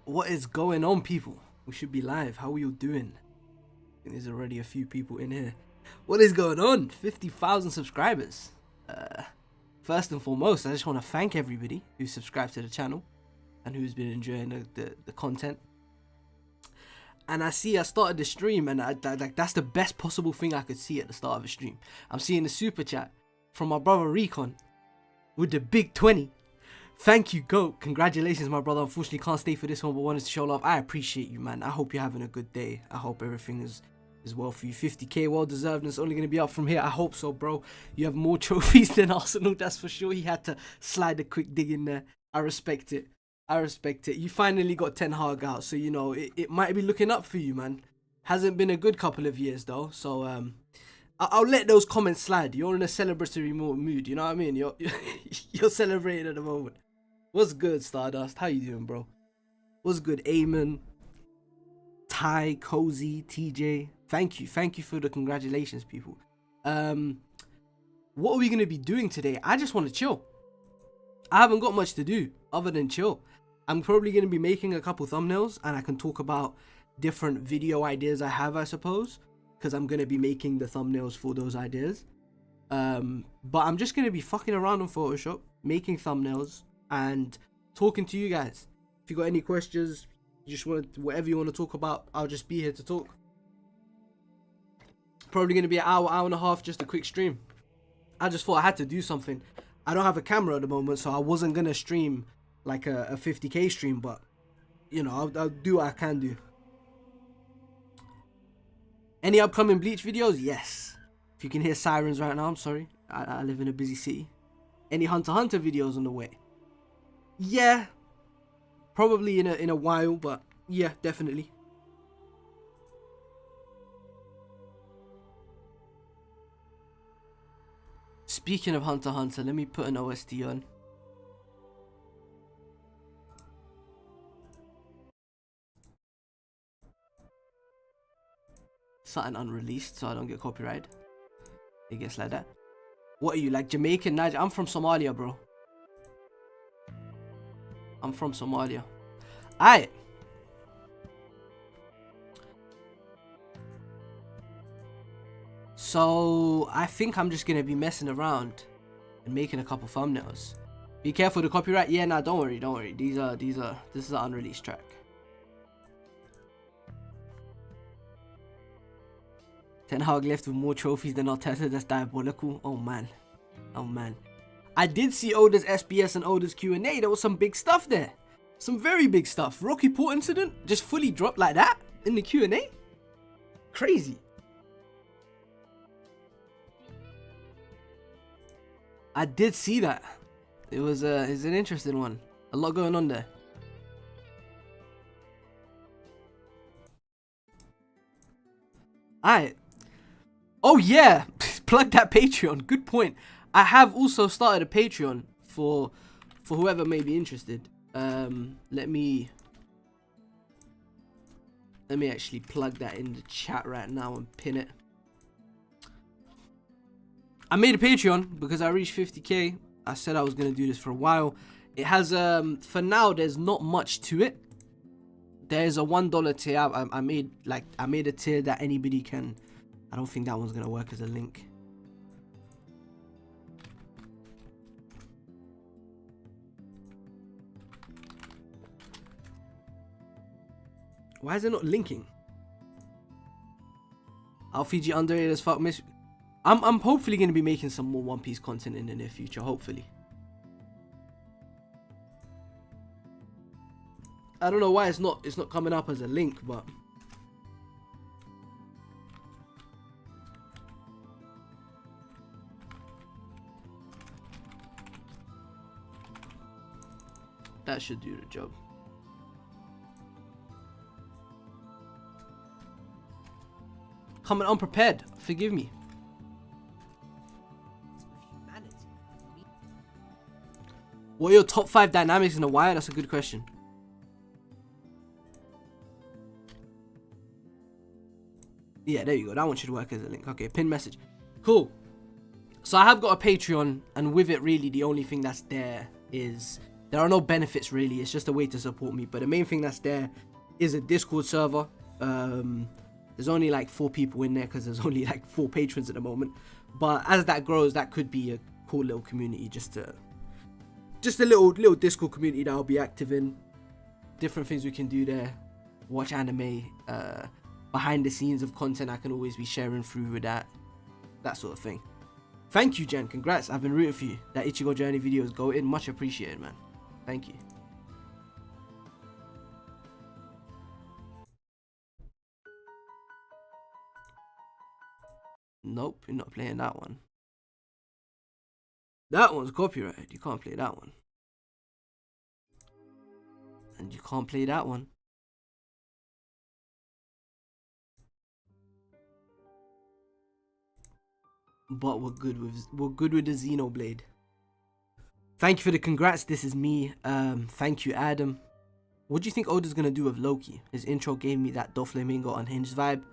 What is going on, people? We should be live. How are you doing? I think there's already a few people in here. What is going on? 50,000 subscribers. First and foremost, I just want to thank everybody who subscribed to the channel and who's been enjoying the content. And I started the stream, and that's the best possible thing I could see at the start of a stream. I'm seeing the super chat from my brother Recon with the big 20. Thank you, GOAT. Congratulations, my brother. Unfortunately, can't stay for this one, but wanted to show love. I appreciate you, man. I hope you're having a good day. I hope everything is well for you. 50k, well deserved, and it's only going to be up from here. I hope so, bro. You have more trophies than Arsenal, that's for sure. He had to slide a quick dig in there. I respect it. I respect it. You finally got Ten Hag out, so, you know, it might be looking up for you, man. Hasn't been a good couple of years, though, so, I'll let those comments slide. You're in a celebratory mood, you know what I mean? You're celebrating at the moment. What's good, Stardust? How you doing, bro? What's good, Eamon, Ty, Cozy, TJ? Thank you for the congratulations, people. What are we gonna be doing today? I just want to chill. I haven't got much to do other than chill. I'm probably gonna be making a couple thumbnails, and I can talk about different video ideas I have, I suppose, because I'm gonna be making the thumbnails for those ideas. But I'm just gonna be fucking around on Photoshop, making thumbnails, and talking to you guys. If you got any questions, you just want whatever you want to talk about, I'll just be here to talk. Probably going to be an hour and a half, just a quick stream. I just thought I had to do something. I don't have a camera at the moment, so I wasn't going to stream like a 50k stream, but you know, I'll do what I can do. Any upcoming Bleach videos? Yes. If you can hear sirens right now, I'm sorry. I live in a busy city. Any Hunter x Hunter videos on the way? Yeah, probably in a while, but yeah, definitely. Speaking of Hunter x Hunter, let me put an OST on. Something unreleased, so I don't get copyright. It gets like that. What are you, like Jamaican, Niger? I'm from Somalia, bro. I'm from Somalia. Aight. So I think I'm just gonna be messing around and making a couple thumbnails. Be careful the copyright. Yeah, nah, don't worry. This is an unreleased track. Ten Hag left with more trophies than Arteta. That's diabolical. Oh man. I did see Oda's SBS and Oda's Q&A. There was some big stuff there. Some very big stuff. Rocky Port incident just fully dropped like that in the Q&A. Crazy. I did see that. It's an interesting one. A lot going on there. Alright. Oh yeah. Plug that Patreon. Good point. I have also started a Patreon for whoever may be interested. Let me actually plug that in the chat right now and pin it. I made a Patreon because I reached 50k. I said I was gonna do this for a while. It has for now there's not much to it. There's a $1 tier. I made a tier that anybody can. I don't think that one's gonna work as a link. Why is it not linking? I'll feed you underrated as fuck, miss. I'm hopefully gonna be making some more One Piece content in the near future, hopefully. I don't know why it's not coming up as a link, but that should do the job. Coming unprepared, forgive me. What are your top 5 dynamics in The Wire? That's a good question. Yeah, there you go. That one should work as a link. Okay, pin message. Cool. So I have got a Patreon, and with it, really, the only thing that's there is There are no benefits really, it's just a way to support me. But the main thing that's there is a Discord server. There's only like 4 people in there because there's only like 4 patrons at the moment. But as that grows, that could be a cool little community, just a little Discord community that I'll be active in. Different things we can do there. Watch anime, behind the scenes of content I can always be sharing through with that sort of thing. Thank you, Jen. Congrats. I've been rooting for you. That Ichigo Journey video is going in. Much appreciated, man. Thank you. Nope, you're not playing that one. That one's copyrighted. You can't play that one. And you can't play that one. But we're good with the Xenoblade. Thank you for the congrats. This is me. Thank you, Adam. What do you think Oda's gonna do with Loki? His intro gave me that Doflamingo Unhinged vibe.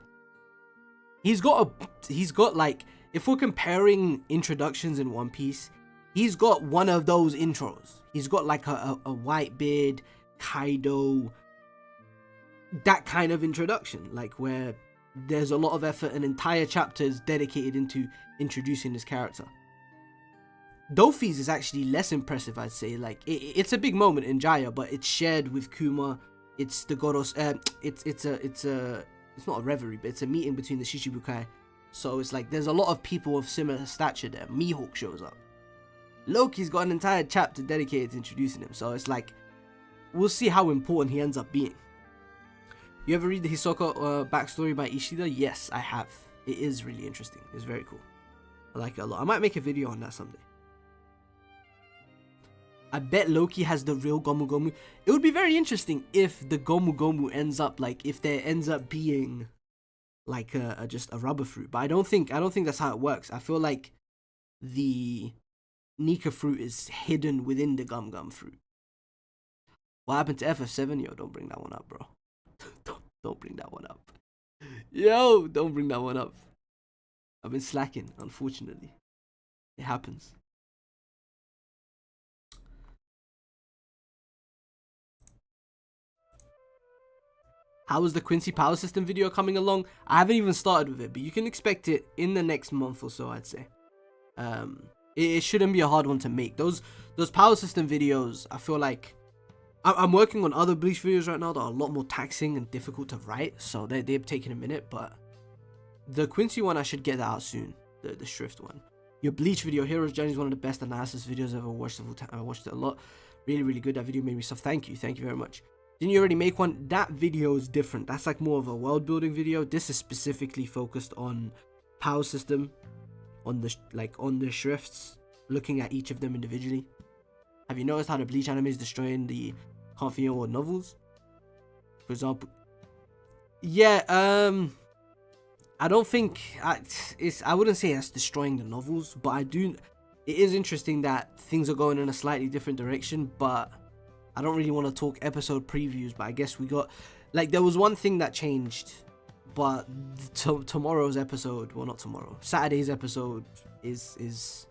He's got like, if we're comparing introductions in One Piece, he's got one of those intros. He's got like a Whitebeard, Kaido, that kind of introduction, like where there's a lot of effort and entire chapters dedicated into introducing this character. Dofi's is actually less impressive, I'd say. Like it's a big moment in Jaya, but it's shared with Kuma. It's the Goros. It's not a reverie, but it's a meeting between the Shichibukai. So it's like there's a lot of people of similar stature there. Mihawk shows up. Loki's got an entire chapter dedicated to introducing him. So it's like, we'll see how important he ends up being. You ever read the Hisoka backstory by Ishida? Yes, I have. It is really interesting. It's very cool. I like it a lot. I might make a video on that someday. I bet Loki has the real Gomu Gomu. It would be very interesting if the Gomu Gomu ends up like, if there ends up being like just a rubber fruit. But I don't think that's how it works. I feel like the Nika fruit is hidden within the Gum Gum fruit. What happened to FF7? Yo, don't bring that one up, bro. Don't bring that one up. Yo, don't bring that one up. I've been slacking, unfortunately. It happens. How is the Quincy Power System video coming along? I haven't even started with it, but you can expect it in the next month or so, I'd say. It shouldn't be a hard one to make. Those Power System videos, I feel like I'm working on other Bleach videos right now that are a lot more taxing and difficult to write, so they're taking a minute, but the Quincy one, I should get that out soon, the Shrift one. Your Bleach video, Hero's Journey, is one of the best analysis videos I've ever watched. I watched it a lot. Really, really good. That video made me stuff. Thank you very much. Didn't you already make one? That video is different. That's like more of a world building video. This is specifically focused on Power System, on the Shrifts, looking at each of them individually. Have you noticed how the Bleach anime is destroying the Confiant World novels? For example, yeah, I don't think I wouldn't say that's destroying the novels, but it is interesting that things are going in a slightly different direction. But I don't really want to talk episode previews, but I guess we got, like, there was one thing that changed, but tomorrow's episode, well, not tomorrow, Saturday's episode is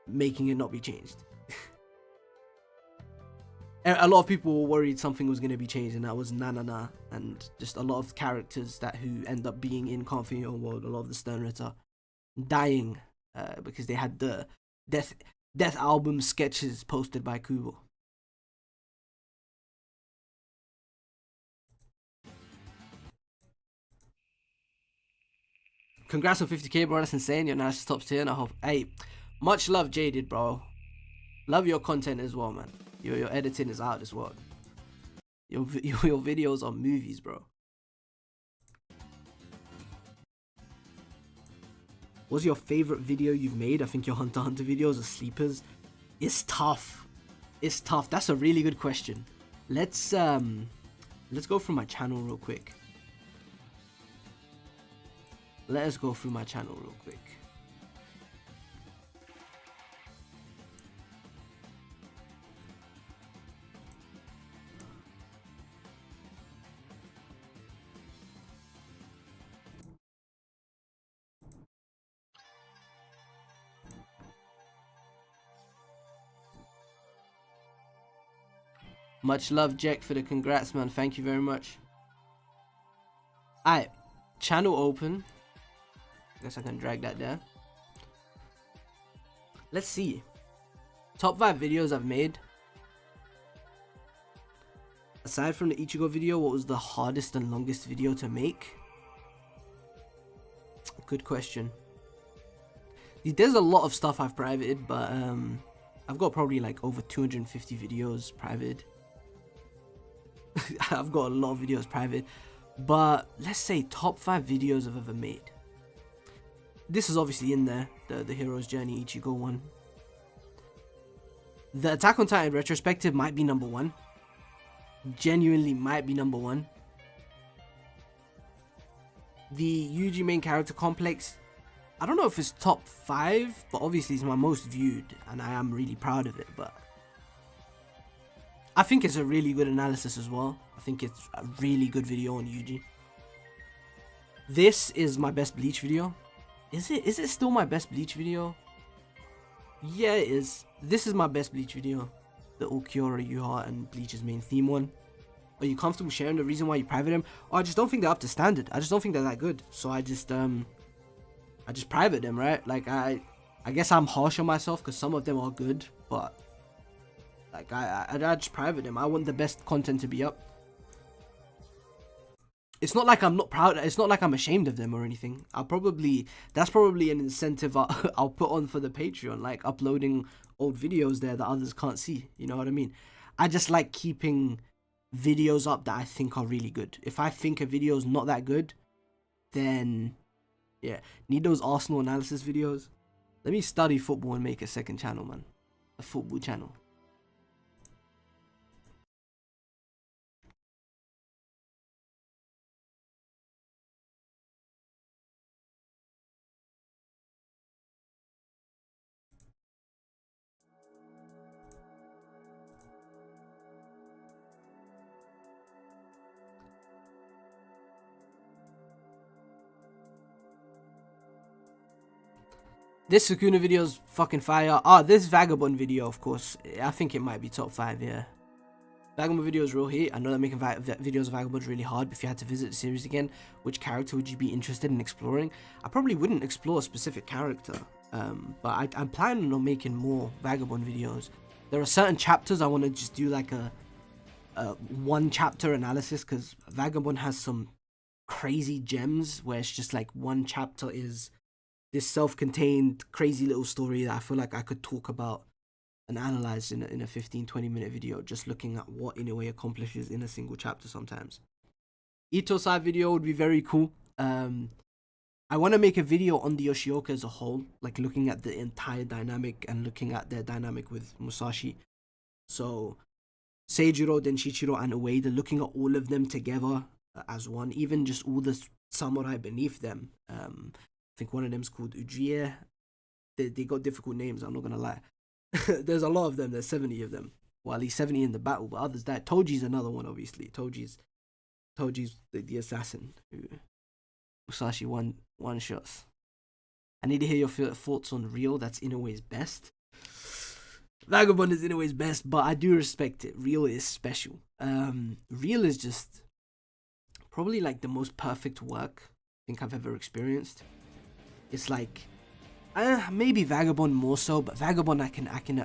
making it not be changed. A lot of people were worried something was going to be changed, and that was Nanana, and just a lot of characters who end up being in Confiant World, a lot of the Sternritter dying because they had the death album sketches posted by Kubo. Congrats on 50k, bro. That's insane. Your national top tier, and I hope. Hey, much love, Jaded, bro. Love your content as well, man. Your editing is out as well. Your videos are movies, bro. What's your favorite video you've made? I think your Hunter x Hunter videos are sleepers. It's tough. It's tough. That's a really good question. Let's go through my channel real quick. Let us go through my channel real quick. Much love, Jack, for the congrats, man. Thank you very much. Alright, channel open. Guess I can drag that there. Let's see. Top 5 videos I've made. Aside from the Ichigo video, what was the hardest and longest video to make? Good question. There's a lot of stuff I've privated, but I've got probably like over 250 videos private. I've got a lot of videos private, but let's say top 5 videos I've ever made. This is obviously in there, the Hero's Journey Ichigo one. The Attack on Titan retrospective might be number 1. Genuinely might be number 1. The Yuji main character complex, I don't know if it's top 5, but obviously it's my most viewed, and I am really proud of it. But I think it's a really good analysis as well. I think it's a really good video on Yuji. This is my best Bleach video. Is it still my best Bleach video? Yeah, it is. This is my best Bleach video. The Ulquiorra, Yuha, and Bleach's main theme one. Are you comfortable sharing the reason why you private them? Oh, I just don't think they're up to standard. I just don't think they're that good. So I just private them, right? Like I guess I'm harsh on myself because some of them are good, but like I just private them. I want the best content to be up. It's not like I'm not proud. It's not like I'm ashamed of them or anything. That's probably an incentive I'll put on for the Patreon, like uploading old videos there that others can't see. You know what I mean? I just like keeping videos up that I think are really good. If I think a video is not that good, then yeah, need those Arsenal analysis videos. Let me study football and make a second channel, man. A football channel. This Sukuna video is fucking fire. Ah, this Vagabond video, of course. I think it might be top 5, yeah. Vagabond video is real heat. I know that making videos of Vagabond is really hard, but if you had to visit the series again, which character would you be interested in exploring? I probably wouldn't explore a specific character, but I'm planning on making more Vagabond videos. There are certain chapters I want to just do like a one chapter analysis, because Vagabond has some crazy gems where it's just like one chapter is this self-contained crazy little story that I feel like I could talk about and analyze in a 15-20 minute video, just looking at what Inoue accomplishes in a single chapter sometimes. Ito side video would be very cool. I want to make a video on the Yoshioka as a whole, like looking at the entire dynamic and looking at their dynamic with Musashi. So Seijiro, Denshichiro, and Ueda, looking at all of them together as one, even just all the samurai beneath them. I think one of them's called Ujiie. They got difficult names, I'm not gonna lie. There's a lot of them, there's 70 of them. Well, at least 70 in the battle, but others died. Toji's another one, obviously. Toji's the assassin who Musashi one shots. I need to hear your thoughts on Real. That's Inoue's best. Vagabond is Inoue's best, but I do respect it. Real is special. Real is just probably like the most perfect work I think I've ever experienced. It's like maybe Vagabond more so, but Vagabond I can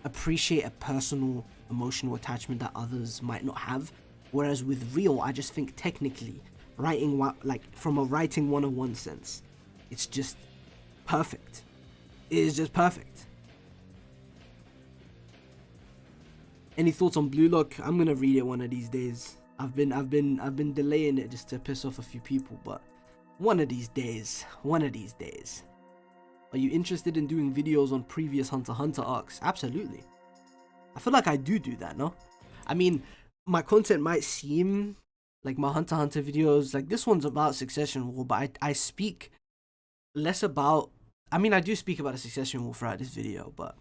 appreciate a personal emotional attachment that others might not have, whereas with Real I just think technically writing, like from a writing 101 sense, it's just perfect. It is just perfect. Any thoughts on Blue Lock? I'm gonna read it one of these days. I've been delaying it just to piss off a few people, but one of these days. Are you interested in doing videos on previous Hunter x Hunter arcs? Absolutely. I feel like I do that, no? I mean, my content might seem like my Hunter x Hunter videos, like this one's about Succession War, but I speak less about, I mean, I do speak about the Succession War throughout this video, but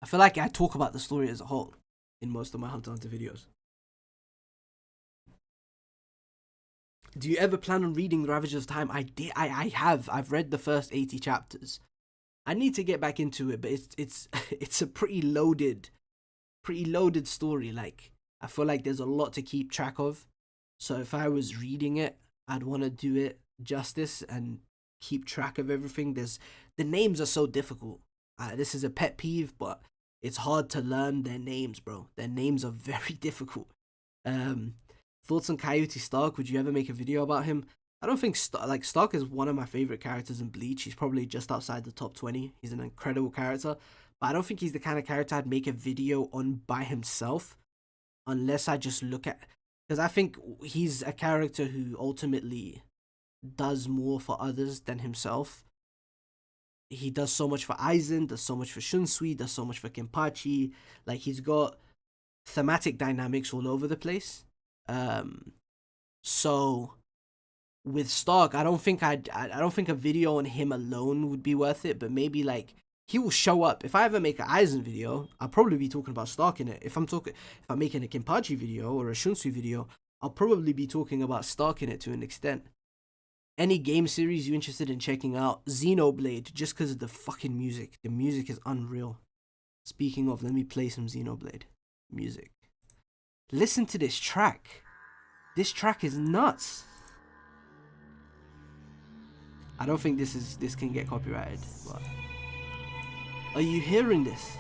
I feel like I talk about the story as a whole in most of my Hunter x Hunter videos. Do you ever plan on reading The Ravages of Time? I have. I've read the first 80 chapters. I need to get back into it, but it's a pretty loaded pretty loaded story. Like, I feel like there's a lot to keep track of. So if I was reading it, I'd want to do it justice and keep track of everything. The names are so difficult. This is a pet peeve, but it's hard to learn their names, bro. Their names are very difficult. Thoughts on Coyote Stark? Would you ever make a video about him? I don't think Stark is one of my favorite characters in Bleach. He's probably just outside the top 20. He's an incredible character, but I don't think he's the kind of character I'd make a video on by himself, unless I just look at, because I think he's a character who ultimately does more for others than himself. He does so much for Aizen, does so much for Shunsui, does so much for Kenpachi. Like, he's got thematic dynamics all over the place. So with Stark, I don't think a video on him alone would be worth it, but maybe like he will show up. If I ever make an Aizen video, I'll probably be talking about Stark in it. If I'm making a Kenpachi video or a Shunsui video, I'll probably be talking about Stark in it to an extent. Any game series you interested in checking out? Xenoblade, just because of the fucking music. The music is unreal. Speaking of, let me play some Xenoblade music. Listen to this track. This track is nuts. I don't think this can get copyrighted, but are you hearing this?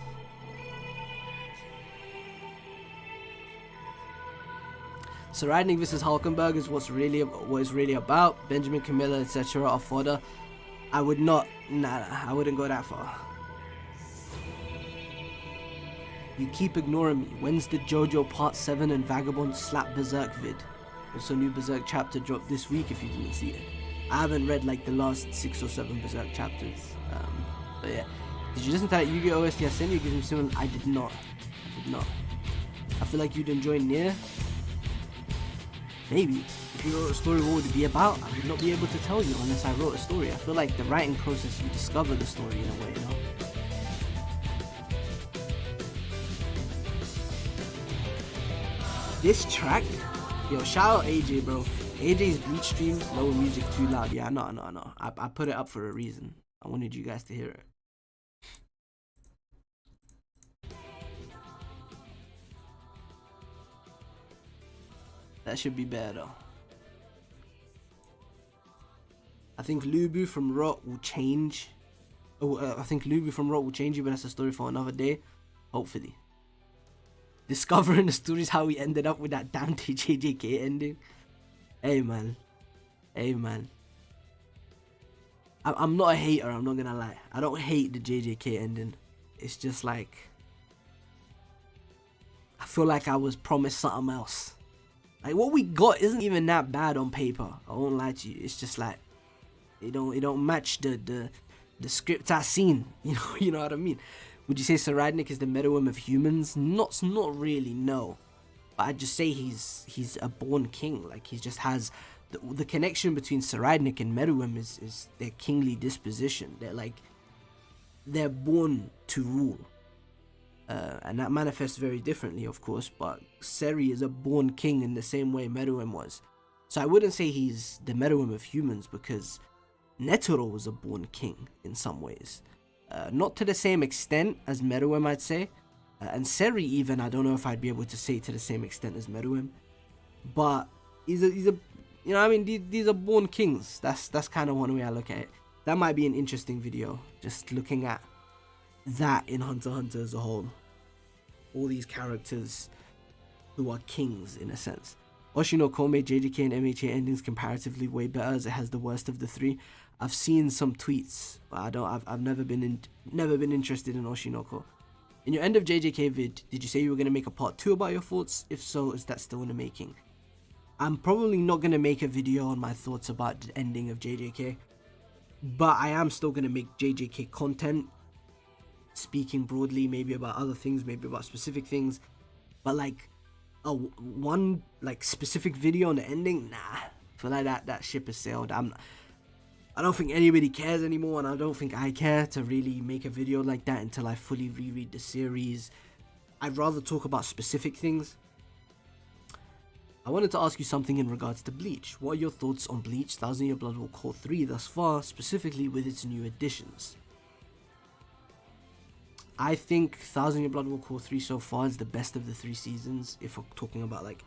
Saradnik vs Hulkenberg is what it's really about. Benjamin Camilla, etc. are fodder. I wouldn't go that far. You keep ignoring me. When's the JoJo Part 7 and Vagabond Slap Berserk vid? Also, new Berserk chapter dropped this week if you didn't see it. I haven't read like the last 6 or 7 Berserk chapters. But yeah. Did you listen to that Yu-Gi-Oh! OST I sent you? Give him similar. I did not. I feel like you'd enjoy Nier. Maybe. If you wrote a story, what would it be about? I would not be able to tell you unless I wrote a story. I feel like the writing process, you discover the story in a way, you know? This track, yo, shout out AJ, bro. AJ's Bleach stream, lower music too loud. Yeah, no. I put it up for a reason. I wanted you guys to hear it. That should be better though. I think Lubu from Rot will change. I think Lubu from Rot will change you, but that's a story for another day. Hopefully. Discovering the stories how we ended up with that Dante JJK ending. Hey man. I'm not a hater, I'm not gonna lie. I don't hate the JJK ending. It's just like, I feel like I was promised something else. Like, what we got isn't even that bad on paper. I won't lie to you. It's just like it don't match the script I seen. You know what I mean? Would you say Saradnik is the Meruem of humans? Not really, no. But I'd just say he's a born king. Like, he just has the connection between Saradnik and Meruem is their kingly disposition. They're born to rule. And that manifests very differently, of course, but Seri is a born king in the same way Meruem was. So I wouldn't say he's the Meruem of humans, because Netero was a born king in some ways. Not to the same extent as Meruem, I'd say. And Seri even, I don't know if I'd be able to say to the same extent as Meruem. But he's a you know what I mean? These are born kings. That's kind of one way I look at it. That might be an interesting video, just looking at that in Hunter x Hunter as a whole. All these characters who are kings in a sense. Oshinoko made JJK and MHA endings comparatively way better, as it has the worst of the three. I've seen some tweets, but I've never been interested in Oshinoko. In your end of JJK vid, did you say you were going to make a part 2 about your thoughts? If so, is that still in the making? I'm probably not going to make a video on my thoughts about the ending of JJK, but I am still going to make JJK content, speaking broadly, maybe about other things, maybe about specific things, but like one specific video on the ending, nah. I feel like that ship has sailed. I don't think anybody cares anymore, and I don't think I care to really make a video like that until I fully reread the series. I'd rather talk about specific things. I wanted to ask you something in regards to Bleach. What are your thoughts on Bleach 1000 Year Blood War Core 3 thus far, specifically with its new additions? I think Thousand Year Blood War Core 3 so far is the best of the 3 seasons. If we're talking about like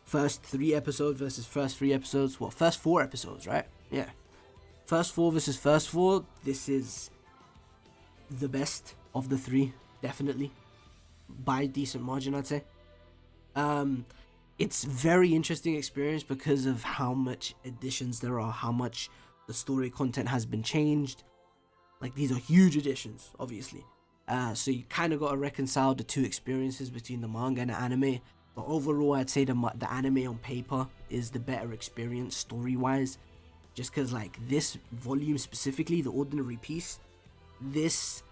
first 3 episodes versus first 3 episodes. Well, first 4 episodes, right? Yeah. First 4 versus first 4. This is the best of the 3, definitely. By a decent margin, I'd say. It's very interesting experience because of how much additions there are, how much the story content has been changed. Like, these are huge additions, obviously. So you kind of got to reconcile the 2 experiences between the manga and the anime. But overall, I'd say the anime on paper is the better experience story-wise. Just because, like, this volume specifically, the Ordinary Piece, this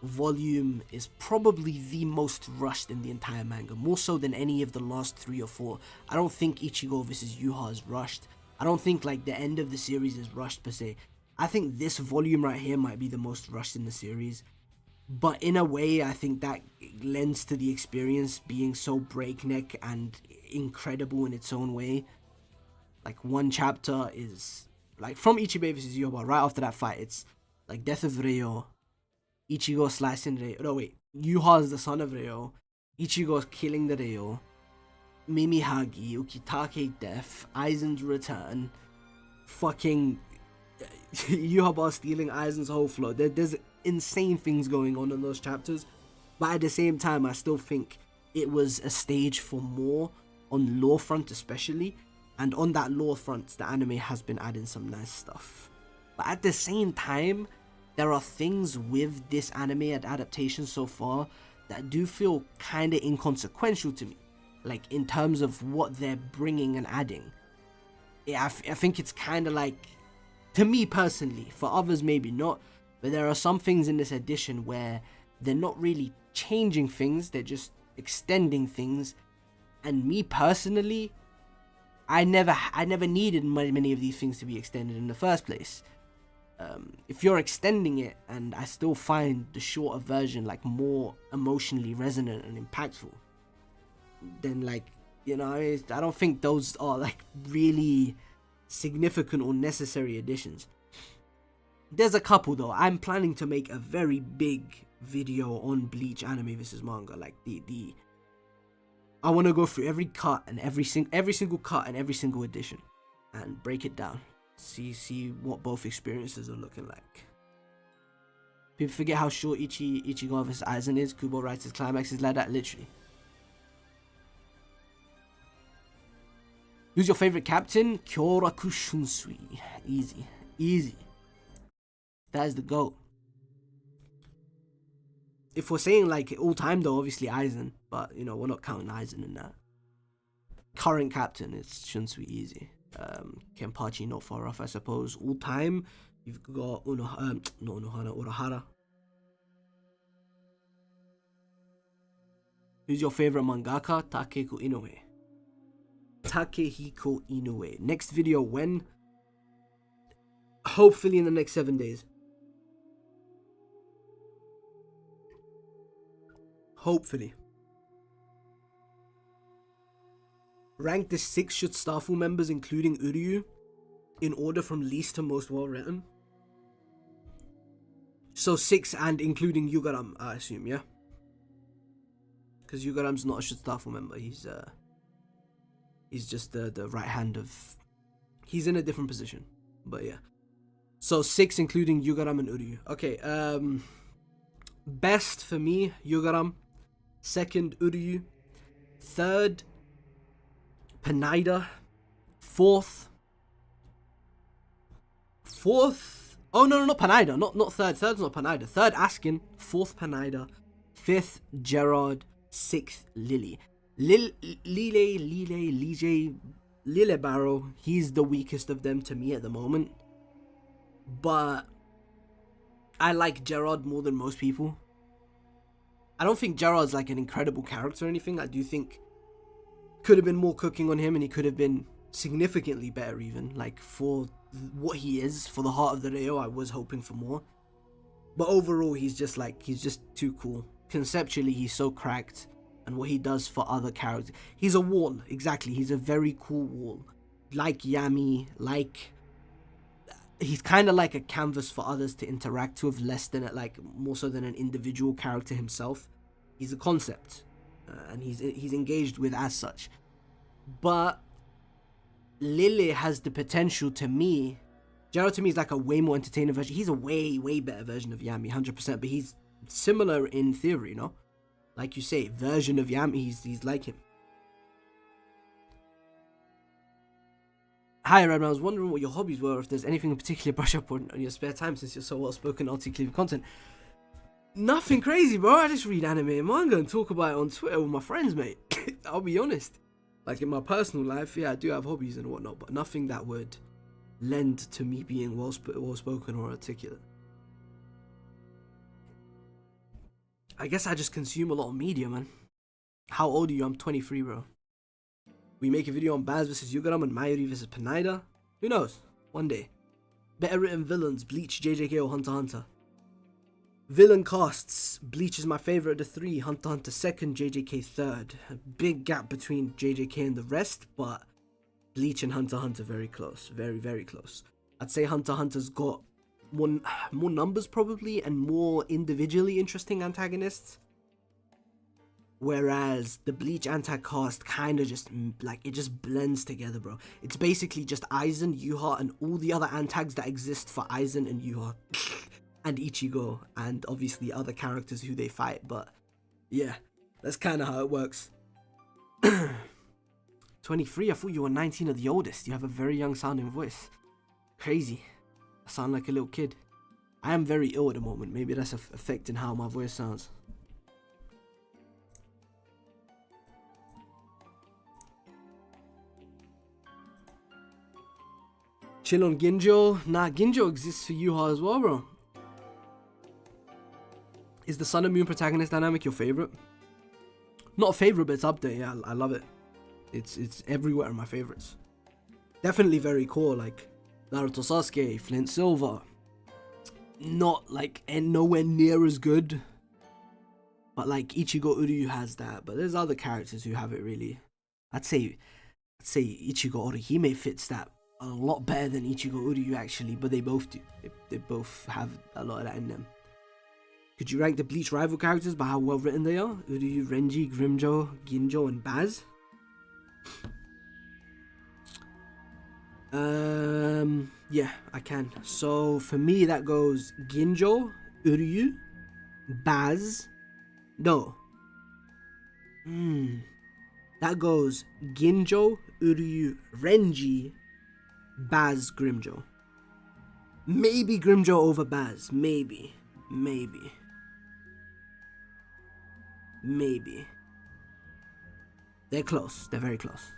volume is probably the most rushed in the entire manga. More so than any of the last 3 or 4. I don't think Ichigo vs. Yuha is rushed. I don't think, like, the end of the series is rushed per se. I think this volume right here might be the most rushed in the series. But in a way, I think that lends to the experience being so breakneck and incredible in its own way. Like, one chapter is, like, from Ichibei vs. Yuha, right after that fight, it's, like, death of Ryo, Ichigo slicing Ryo, no wait, Yuha is the son of Ryo, Ichigo's killing the Ryo, Mimihagi, Ukitake death, Aizen's return, fucking Yuha stealing Aizen's whole flow. There's insane things going on in those chapters, but at the same time, I still think it was a stage for more on lore front especially, and on that lore front, the anime has been adding some nice stuff. But at the same time, there are things with this anime adaptation so far that do feel kind of inconsequential to me, like in terms of what they're bringing and adding. I think it's kind of like, to me personally, for others maybe not, but there are some things in this edition where they're not really changing things, they're just extending things. And me personally, I never needed many of these things to be extended in the first place. If you're extending it, and I still find the shorter version like more emotionally resonant and impactful, then, like, you know, I don't think those are like really significant or necessary additions. There's a couple though. I'm planning to make a very big video on Bleach anime versus manga. Like I want to go through every cut and every single cut and every single edition and break it down. See what both experiences are looking like. People forget how short Ichigo vs. Aizen is. Kubo writes his climax is like that, literally. Who's your favorite captain? Kyoraku Shunsui. Easy. That is the GOAT. If we're saying like all time though, obviously Aizen, but you know, we're not counting Aizen in that. Current captain is Shunsui, easy. Kenpachi not far off, I suppose. All time, you've got Urahara. Who's your favorite mangaka? Takehiko Inoue. Next video when? Hopefully in the next 7 days. Hopefully. Rank the 6 Shutsustafu members including Uryu in order from least to most well written. So 6 and including Yugaram, I assume, yeah? Because Yugaram's not a Shutsustafu member. He's just the right hand of... He's in a different position. But yeah. So 6 including Yugaram and Uryu. Okay, best for me, Yugaram. Second, Uryu. Third, Panaida. Fourth, oh no, not Panaida, not third. Third's not Panaida. Third, Askin. Fourth, Panaida. Fifth, Gerard. Sixth, Lily. Lille Barrow. He's the weakest of them to me at the moment. But I like Gerard more than most people. I don't think Gerard's like an incredible character or anything. I do think could have been more cooking on him, and he could have been significantly better even. Like, for what he is, for the heart of the Ryo, I was hoping for more. But overall, he's just too cool. Conceptually, he's so cracked, and what he does for other characters. He's a wall, exactly. He's a very cool wall. Like Yami, like he's kind of like a canvas for others to interact with, less than more so than an individual character himself. He's a concept, and he's engaged with as such. But Lily has the potential to me. Jero to me is like a way more entertaining version. He's a way better version of Yami, 100%. But he's similar in theory, you know? Like you say, version of Yami, he's like him. Hi, Redman. I was wondering what your hobbies were, if there's anything in particular brush up on your spare time, since you're so well-spoken, articulated content. Nothing crazy, bro. I just read anime and manga and talk about it on Twitter with my friends, mate. I'll be honest. Like, in my personal life, yeah, I do have hobbies and whatnot, but nothing that would lend to me being well-spoken or articulate. I guess I just consume a lot of media, man. How old are you? I'm 23, bro. We make a video on Baz vs Yugaram and Mayuri vs Panaida. Who knows? One day. Better written villains, Bleach, JJK or Hunter x Hunter. Villain casts, Bleach is my favorite of the three, Hunter x Hunter second, JJK third. A big gap between JJK and the rest, but Bleach and Hunter x Hunter very close. Very, very close. I'd say Hunter x Hunter's got more numbers probably, and more individually interesting antagonists. Whereas the Bleach anti-cast kind of just, like, it just blends together, bro. It's basically just Aizen, Yuha, and all the other antags that exist for Aizen and Yuha. And Ichigo, and obviously other characters who they fight, but yeah, that's kind of how it works. 23, I thought you were 19 or the oldest. You have a very young sounding voice. Crazy. I sound like a little kid. I am very ill at the moment. Maybe that's affecting how my voice sounds. Chill on Ginjo. Nah, Ginjo exists for Yuha as well, bro. Is the Sun and Moon protagonist dynamic your favorite? Not a favorite, but it's up there. Yeah, I love it. It's everywhere in my favorites. Definitely very cool, like Naruto Sasuke, Flint Silver. Not like, and nowhere near as good. But like Ichigo Uryu has that. But there's other characters who have it really. I'd say Ichigo Orihime fits that a lot better than Ichigo Uryu actually, but they both do. They both have a lot of that in them. Could you rank the Bleach rival characters by how well written they are? Uryu, Renji, Grimjo, Ginjo, and Baz? Yeah, I can. So for me, that goes Ginjo, Uryu, Baz. No. That goes Ginjo, Uryu, Renji, Baz, Grimjo. Maybe Grimjo over Baz. Maybe. They're close. They're very close.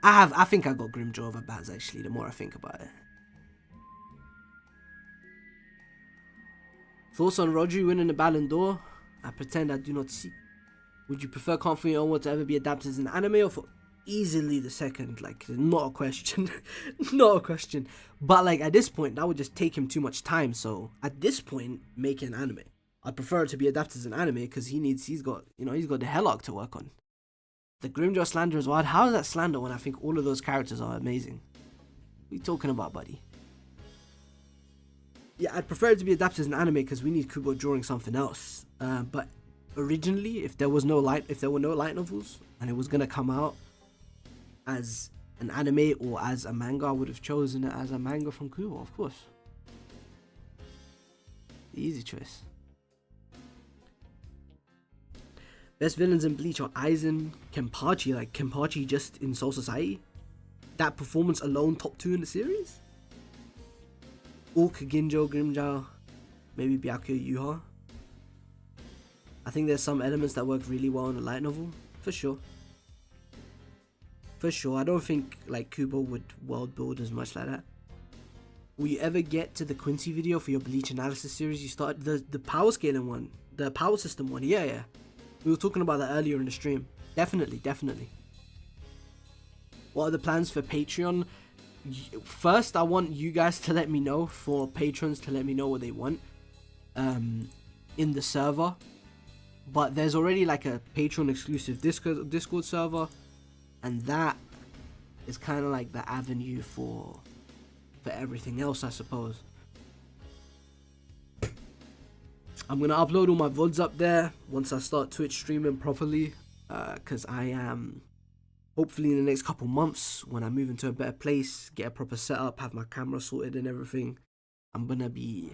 I think I got Grimjo over Baz actually, the more I think about it. Thoughts on Rodri winning the Ballon d'Or? I pretend I do not see. Would you prefer Can't Fight Your Own World to ever be adapted as an anime, or for easily the second? Like, not a question. Not a question. But like, at this point, that would just take him too much time. So at this point, make an anime. I'd prefer it to be adapted as an anime because he's got the Hellock to work on. The Grimjaw slander is wild. How is that slander when I think all of those characters are amazing? What are you talking about, buddy? Yeah, I'd prefer it to be adapted as an anime because we need Kubo drawing something else. But originally, if there were no light novels and it was gonna come out as an anime or as a manga, I would have chosen it as a manga from Kubo, of course. The easy choice. Best villains in Bleach are Aizen, Kenpachi. Like Kenpachi just in Soul Society. That performance alone, top 2 in the series. Ulk, Ginjo, Grimjaw, maybe Byakuya, Yuha. I think there's some elements that work really well in a light novel, for sure. For sure, I don't think like Kubo would world build as much like that. Will you ever get to the Quincy video for your Bleach analysis series you started? The power scaling one, the power system one, yeah. We were talking about that earlier in the stream. Definitely. What are the plans for Patreon? First, I want you guys to let me know, for patrons to let me know what they want in the server. But there's already like a Patreon exclusive Discord server, and that is kind of like the avenue for for everything else, I suppose. I'm gonna upload all my VODs up there once I start Twitch streaming properly, because I am hopefully in the next couple months, when I move into a better place, get a proper setup, have my camera sorted and everything, I'm gonna be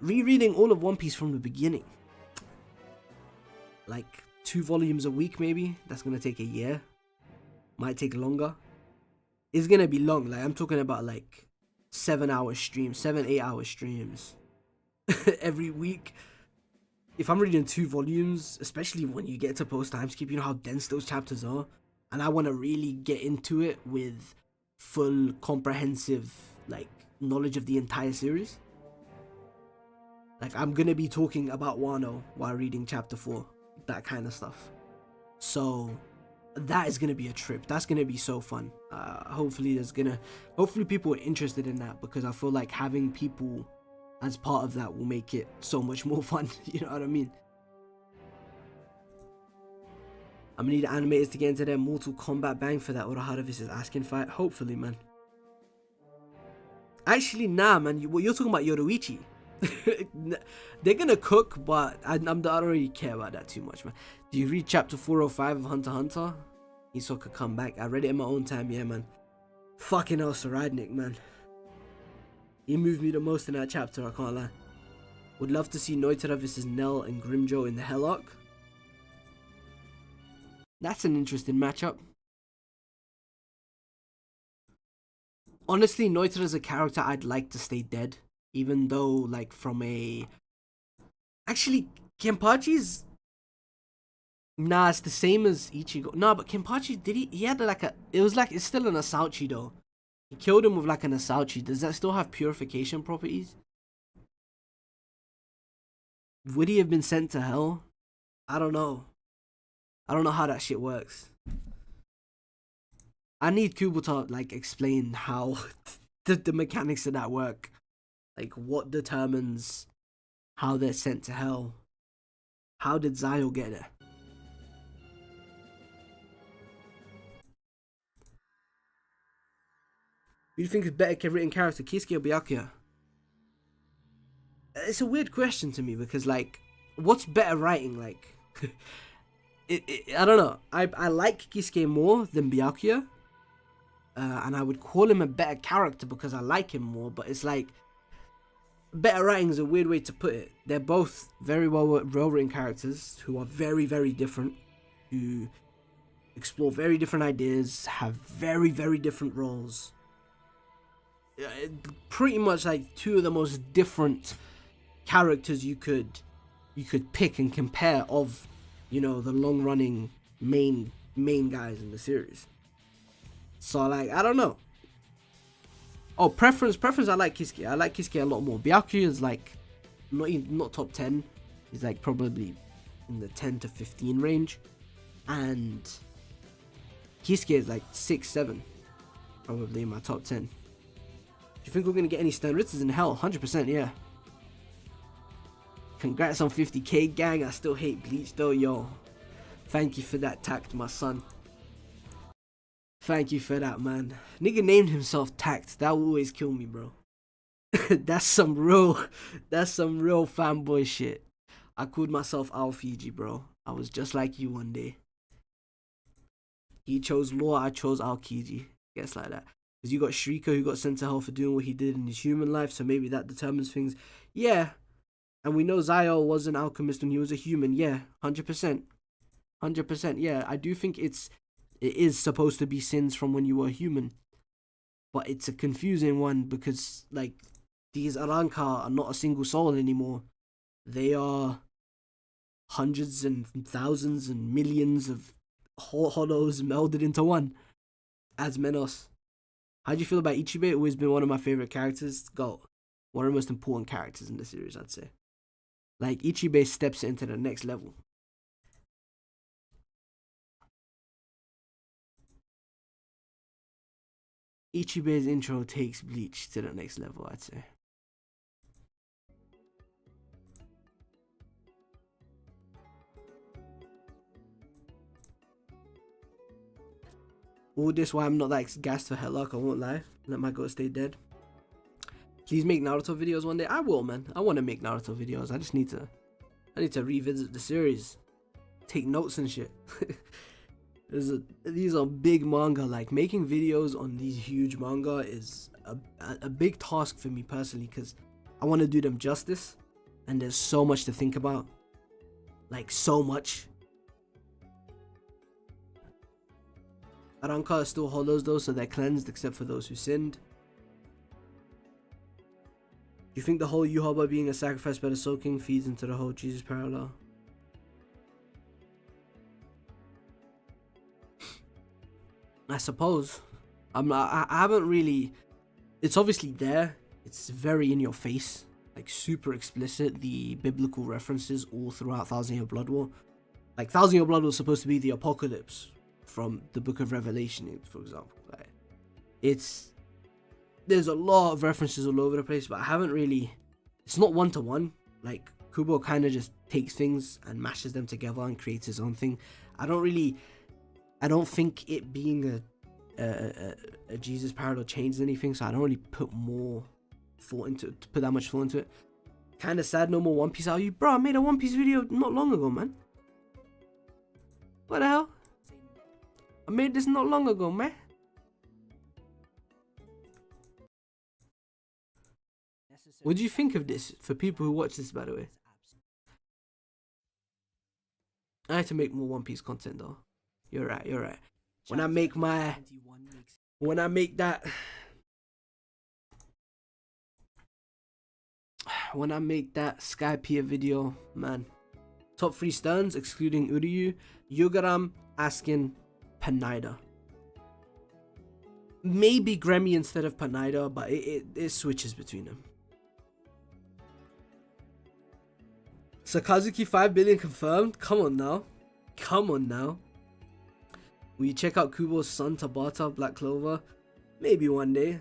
rereading all of One Piece from the beginning. Like 2 volumes a week maybe. That's gonna take a year. Might take longer. It's gonna be long. Like I'm talking about like 7-hour streams, 7-8-hour streams every week. If I'm reading 2 volumes, especially when you get to post time skip, you know how dense those chapters are, and I want to really get into it with full comprehensive like knowledge of the entire series. Like I'm gonna be talking about Wano while reading chapter 4, that kind of stuff. So that is gonna be a trip. That's gonna be so fun. Hopefully people are interested in that, because I feel like having people as part of that will make it so much more fun. You know what I mean? I'm gonna need animators to get into their Mortal Kombat bang for that Urahara vs Askin fight. Hopefully, man. Actually, nah, man. You're talking about Yoruichi. They're gonna cook, but I don't really care about that too much, man. Do you read chapter 405 of Hunter x Hunter? Hisoka come back. I read it in my own time, yeah, man. Fucking hell, Saradnik, man. He moved me the most in that chapter, I can't lie. Would love to see Noitara vs Nell and Grimjo in the Hell arc. That's an interesting matchup. Honestly, Noitara is a character I'd like to stay dead. Even though, like, from a... Actually, Kenpachi's... Nah, it's the same as Ichigo. Nah, but Kenpachi, did he had like a... It was like, it's still an Asauchi, though. He killed him with like an Asauchi. Does that still have purification properties? Would he have been sent to hell? I don't know. I don't know how that shit works. I need Kubo to like explain how the mechanics of that work. Like what determines how they're sent to hell? How did Zayo get there? Who do you think is better written character, Kisuke or Byakuya? It's a weird question to me, because like, what's better writing? Like, I don't know. I like Kisuke more than Byakuya, and I would call him a better character because I like him more. But it's like, better writing is a weird way to put it. They're both very well written characters who are very, very different, who explore very different ideas, have very, very different roles. Pretty much like 2 of the most different characters you could pick and compare of, you know, the long running main guys in the series. So like, I don't know. Oh, preference, I like Kisuke. I like Kisuke a lot more. Byakuya is like not top 10. He's like probably in the 10 to 15 range, and Kisuke is like 6, 7, probably in my top 10. Do you think we're gonna get any Stenritzers in hell? 100%, yeah. Congrats on 50k, gang. I still hate Bleach though, yo. Thank you for that tact, my son. Thank you for that, man. Nigga named himself Tact. That will always kill me, bro. That's some real fanboy shit. I called myself Aofiji, bro. I was just like you one day. He chose Law, I chose Aokiji. Guess like that. Because you got Shrika who got sent to hell for doing what he did in his human life, so maybe that determines things. Yeah. And we know Zayo was an alchemist when he was a human. Yeah, 100%. 100%, yeah. I do think it is supposed to be sins from when you were human. But it's a confusing one because, like, these Arrancar are not a single soul anymore. They are hundreds and thousands and millions of hollows melded into one as Menos. How do you feel about Ichibe? Always been one of my favorite characters. Go. One of the most important characters in the series, I'd say. Like, Ichibe steps into the next level. Ichibe's intro takes Bleach to the next level, I'd say. All this why I'm not like gassed for Hell arc, I won't lie. Let my goat stay dead. Please make Naruto videos one day. I will, man. I want to make Naruto videos. I need to revisit the series, take notes and shit. These are big manga. Like, making videos on these huge manga is a big task for me personally, because I want to do them justice, and there's so much to think about. Like, so much. Arrancar still hollows though, so they're cleansed except for those who sinned. Do you think the whole Yuhaba being a sacrifice by the Soul King feeds into the whole Jesus parallel? I suppose. I haven't really... It's obviously there. It's very in your face. Like, super explicit. The biblical references all throughout Thousand Year Blood War. Like, Thousand Year Blood War was supposed to be the apocalypse from the Book of Revelation, for example. Like, there's a lot of references all over the place, but I haven't really... It's not one-to-one. Like, Kubo kind of just takes things and mashes them together and creates his own thing. I don't think it being a Jesus parallel changes anything, so I don't really put more thought into it, put that much thought into it. Kind of sad no more One Piece out. You, bro, I made a One Piece video not long ago, man. What the hell? I made this not long ago, man. What do you think of this for people who watch this, by the way? I had to make more One Piece content though. You're right. When I make that Skypiea video, man. Top 3 Sterns excluding Uryu, Yugaram, Askin, Panida. Maybe Grammy instead of Panida, but it switches between them. Sakazuki 5 billion confirmed? Come on now. Will you check out Kubo's son Tabata, Black Clover? Maybe one day.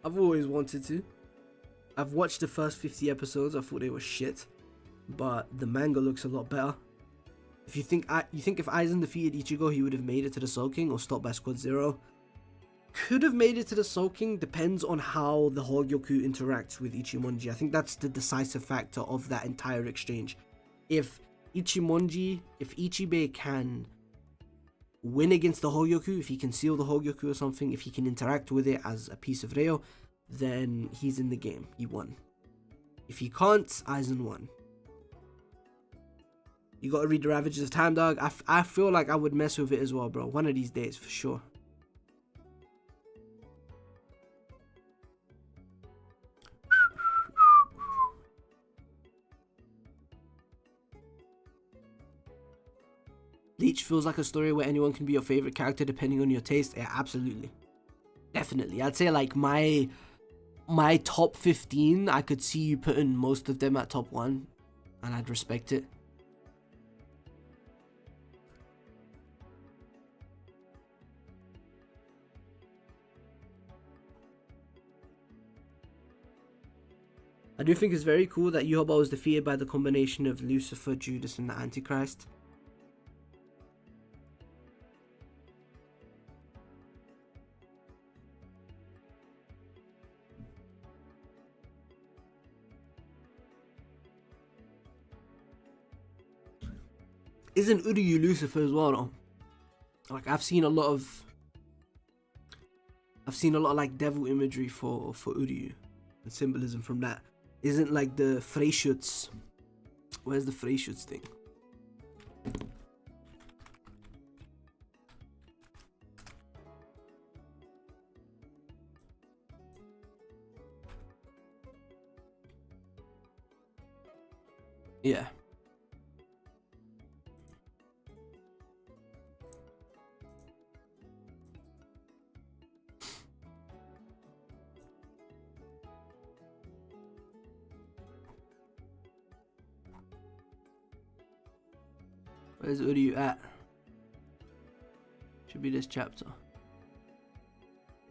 I've always wanted to. I've watched the first 50 episodes. I thought they were shit, but the manga looks a lot better. If you think if Aizen defeated Ichigo, he would have made it to the Soul King or stopped by Squad Zero? Could have made it to the Soul King. Depends on how the Hogyoku interacts with Ichimonji. I think that's the decisive factor of that entire exchange. If Ichibei can win against the Hogyoku, if he can seal the Hogyoku or something, if he can interact with it as a piece of Reo, then he's in the game. He won. If he can't, Aizen won. You gotta read the Ravages of Time, dog. I feel like I would mess with it as well, bro. One of these days, for sure. Bleach feels like a story where anyone can be your favorite character depending on your taste. Yeah, absolutely. Definitely. I'd say like my top 15, I could see you putting most of them at top 1, and I'd respect it. I do think it's very cool that Yuhaba was defeated by the combination of Lucifer, Judas, and the Antichrist. Isn't Uryu Lucifer as well though? Like I've seen a lot of like devil imagery for Uryu and symbolism from that. Isn't like the Freischütz. Where's the Freischütz thing? Yeah. Where's Uryu at? Should be this chapter.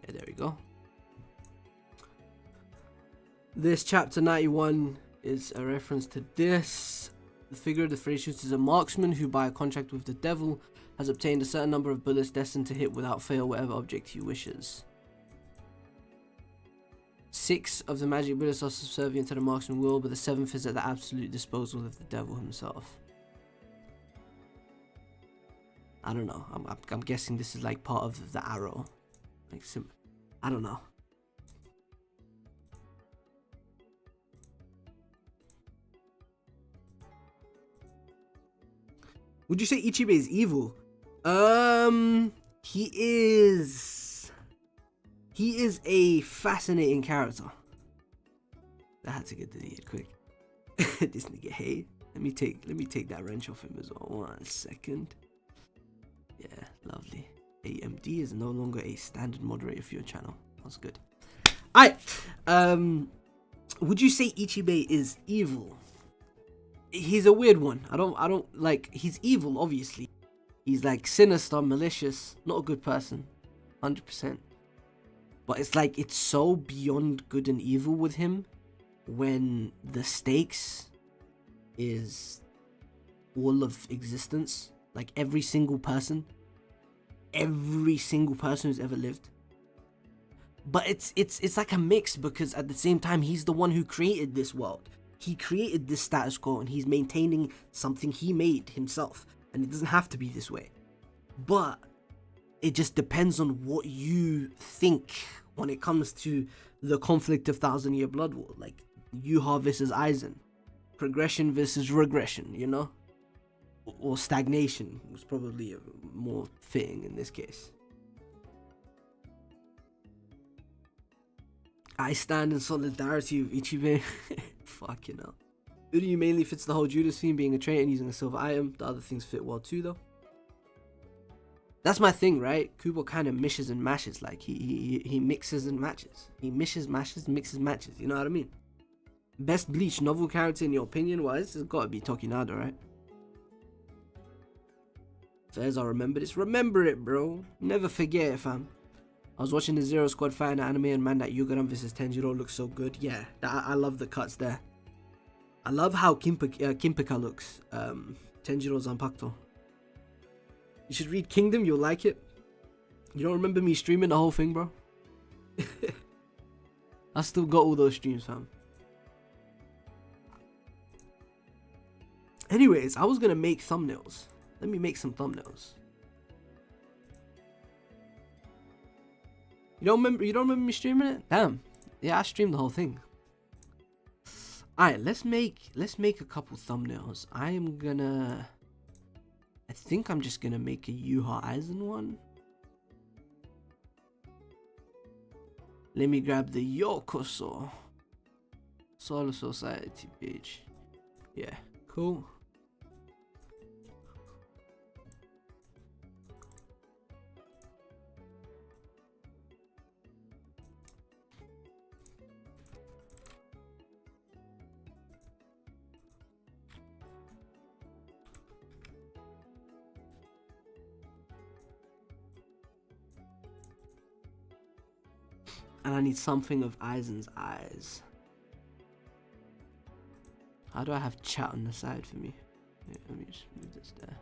Yeah, there we go. This chapter 91 is a reference to this. The figure of the Freischütz is a marksman who, by a contract with the devil, has obtained a certain number of bullets destined to hit without fail whatever object he wishes. 6 of the magic bullets are subservient to the marksman will, but the 7th is at the absolute disposal of the devil himself. I don't know. I'm guessing this is like part of the arrow. Like I don't know. Would you say Ichibe is evil? He is a fascinating character. That had to get deleted quick. This nigga, hey. Let me take that wrench off him as well. 1 second. Yeah, lovely. AMD is no longer a standard moderator for your channel. That's good. Alright. Would you say Ichibe is evil? He's a weird one. I don't like, he's evil, obviously. He's like sinister, malicious, not a good person. 100%. But it's like, it's so beyond good and evil with him when the stakes is all of existence. Like every single person who's ever lived. But it's like a mix, because at the same time he's the one who created this world. He created this status quo and he's maintaining something he made himself. And it doesn't have to be this way. But it just depends on what you think when it comes to the conflict of Thousand Year Blood War. Like Yuha versus Aizen. Progression versus regression, you know? Or stagnation was probably more fitting in this case. I stand in solidarity with Ichibe. Fucking hell. Uryu mainly fits the whole Judas theme, being a traitor and using a silver item. The other things fit well too, though. That's my thing, right? Kubo kind of mishes and mashes. Like he mixes and matches. He mishes, mashes, mixes, matches. You know what I mean? Best Bleach novel character in your opinion? Well, this has got to be Tokinada, right? Fairs, I remember this. Remember it, bro. Never forget it, fam. I was watching the Zero Squad fight in the anime, and man, that Yugaran vs Tenjiro looks so good. Yeah, I love the cuts there. I love how Kimpika looks. Tenjiro Zanpakuto. You should read Kingdom, you'll like it. You don't remember me streaming the whole thing, bro? I still got all those streams, fam. Anyways, I was gonna make thumbnails. Let me make some thumbnails. You don't remember me streaming it? Damn. Yeah, I streamed the whole thing. Alright, let's make a couple thumbnails. I think I'm just gonna make a Yuha Aizen one. Let me grab the Yokoso Soul Society page. Yeah, cool. And I need something of Aizen's eyes. How do I have chat on the side for me? Yeah, let me just move this there.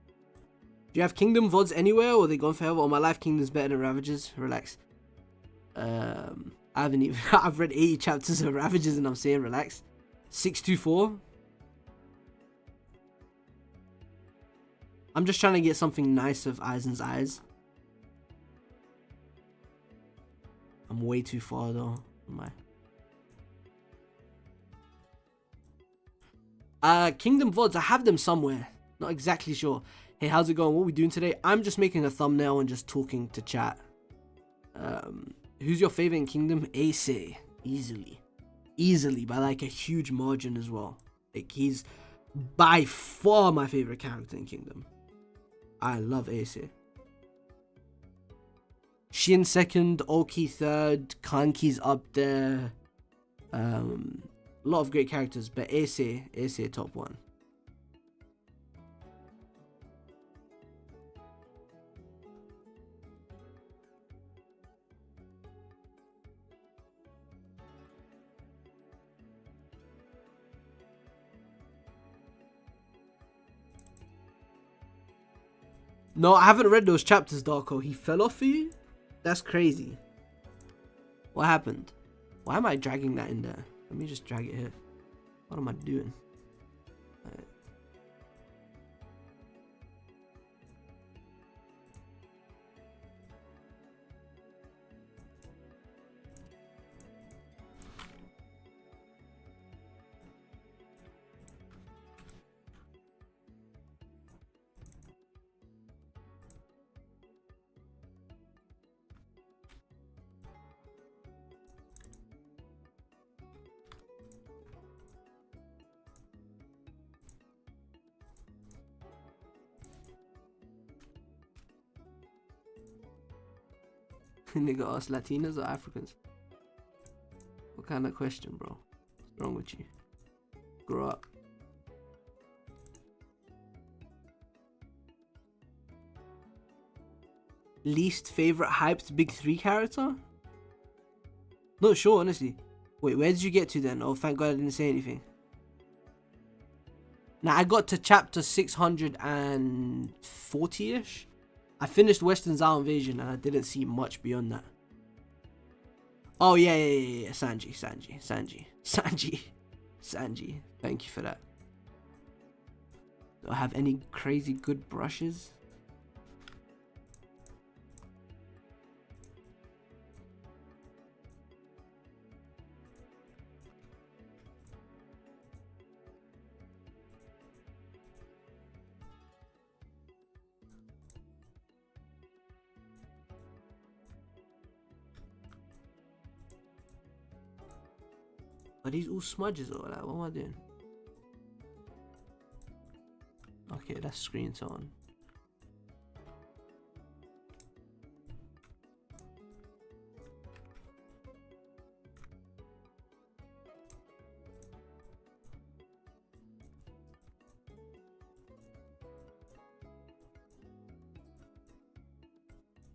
Do you have Kingdom VODs anywhere, or are they gone forever? Or my life Kingdom's better than Ravages? Relax. I haven't even I've read 80 chapters of Ravages and I'm saying relax. 624. I'm just trying to get something nice of Aizen's eyes. I'm way too far though. Am I? Kingdom VODs, I have them somewhere. Not exactly sure. Hey, how's it going? What are we doing today? I'm just making a thumbnail and just talking to chat. Who's your favorite in Kingdom? Ace. Easily, by like a huge margin as well. Like, he's by far my favorite character in Kingdom. I love Ace. Shin second, Oki third, Kanki's up there. A lot of great characters, but Ace top one. No, I haven't read those chapters, Darko. He fell off for you? That's crazy. What happened? Why am I dragging that in there? Let me just drag it here. What am I doing? Nigga asked Latinas or Africans? What kind of question, bro? What's wrong with you? Grow up. Least favorite hyped big 3 character? Not sure, honestly. Wait, where did you get to then? Oh, thank God I didn't say anything. Now, I got to chapter 640-ish. I finished Western Zao Invasion and I didn't see much beyond that. Oh, yeah. Sanji. Thank you for that. Do I have any crazy good brushes? Are these all smudges or like, what am I doing? Okay, that's screen tone.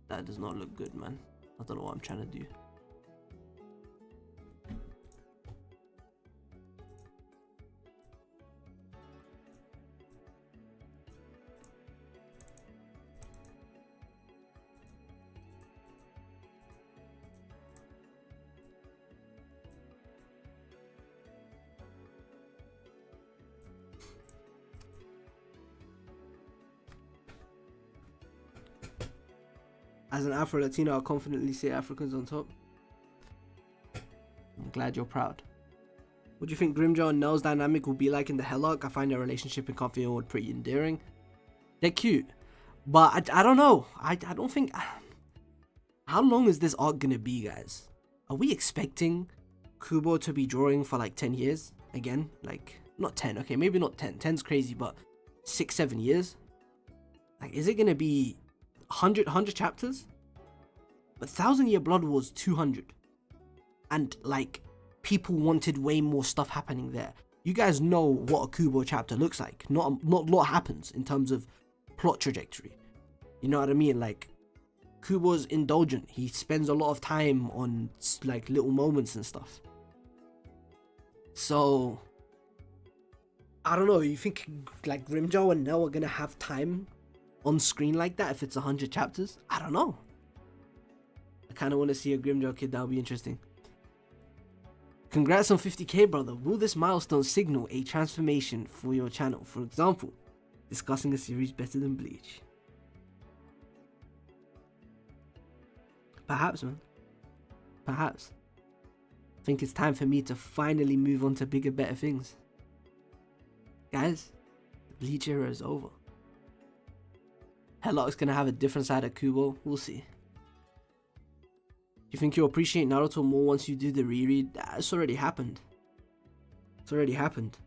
That does not look good, man. I don't know what I'm trying to do. As an Afro-Latino, I'll confidently say Africans on top. I'm glad you're proud. What do you think Grimjaw and Nell's dynamic will be like in the Hell arc? I find their relationship in Coffee World pretty endearing. They're cute. But I don't know. I don't think... How long is this arc gonna be, guys? Are we expecting Kubo to be drawing for like 10 years? Again? Like, not 10. Okay, maybe not 10. 10's crazy, but 6, 7 years? Like, is it gonna be 100 chapters? But 1,000 Year Blood War was 200. And like, people wanted way more stuff happening there. You guys know what a Kubo chapter looks like. Not a lot happens in terms of plot trajectory. You know what I mean? Like, Kubo's indulgent. He spends a lot of time on like little moments and stuff. So, I don't know. You think like Grimjaw and Nell are gonna have time on screen like that if it's 100 chapters? I don't know. I kind of want to see a Grimjaw kid. That would be interesting. Congrats on 50k, brother. Will this milestone signal a transformation for your channel? For example, discussing a series better than Bleach. Perhaps, man. Perhaps. I think it's time for me to finally move on to bigger, better things. Guys, the Bleach era is over. Hell arc's gonna have a different side of Kubo. We'll see. You think you'll appreciate Naruto more once you do the reread? It's already happened. It's already happened.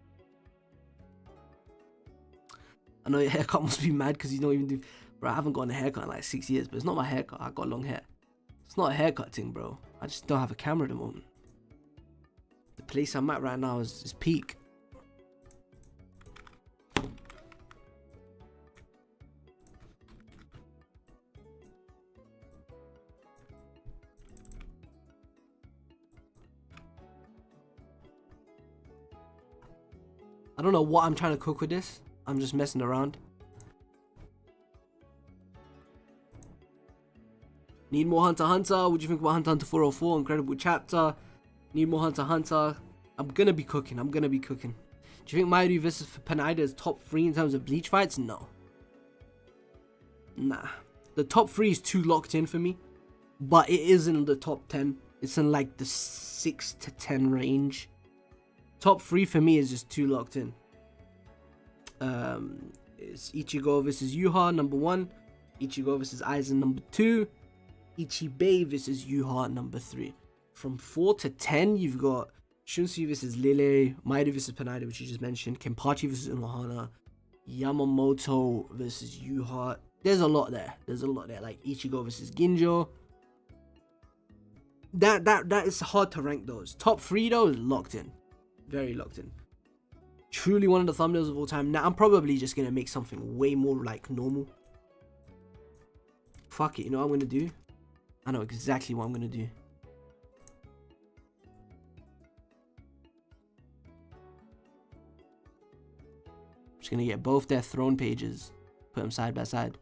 I know your haircut must be mad because you don't even do... Bro, I haven't gotten a haircut in like 6 years, but it's not my haircut. I got long hair. It's not a haircut thing, bro. I just don't have a camera at the moment. The place I'm at right now is peak. I don't know what I'm trying to cook with this. I'm just messing around. Need more Hunter x Hunter. What do you think about Hunter x Hunter 404? Incredible chapter. Need more Hunter x Hunter. I'm gonna be cooking. Do you think Mayuri versus Pineda is top 3 in terms of Bleach fights? No. Nah. The top 3 is too locked in for me. But it is in the top 10. It's in like the 6 to 10 range. Top 3 for me is just too locked in. It's Ichigo versus Yuha, number 1. Ichigo versus Aizen, number 2. Ichibei versus Yuha, number 3. From 4 to 10, you've got Shunsui versus Lele, Mayuri versus Pineda, which you just mentioned, Kenpachi versus Unohana, Yamamoto versus Yuha. There's a lot there. Like Ichigo versus Ginjo. That is hard to rank those. Top 3 though is locked in. Very locked in. Truly one of the thumbnails of all time. Now I'm probably just gonna make something way more like normal. Fuck it, you know what I'm gonna do? I know exactly what I'm gonna do. I'm just gonna get both their throne pages, put them side by side.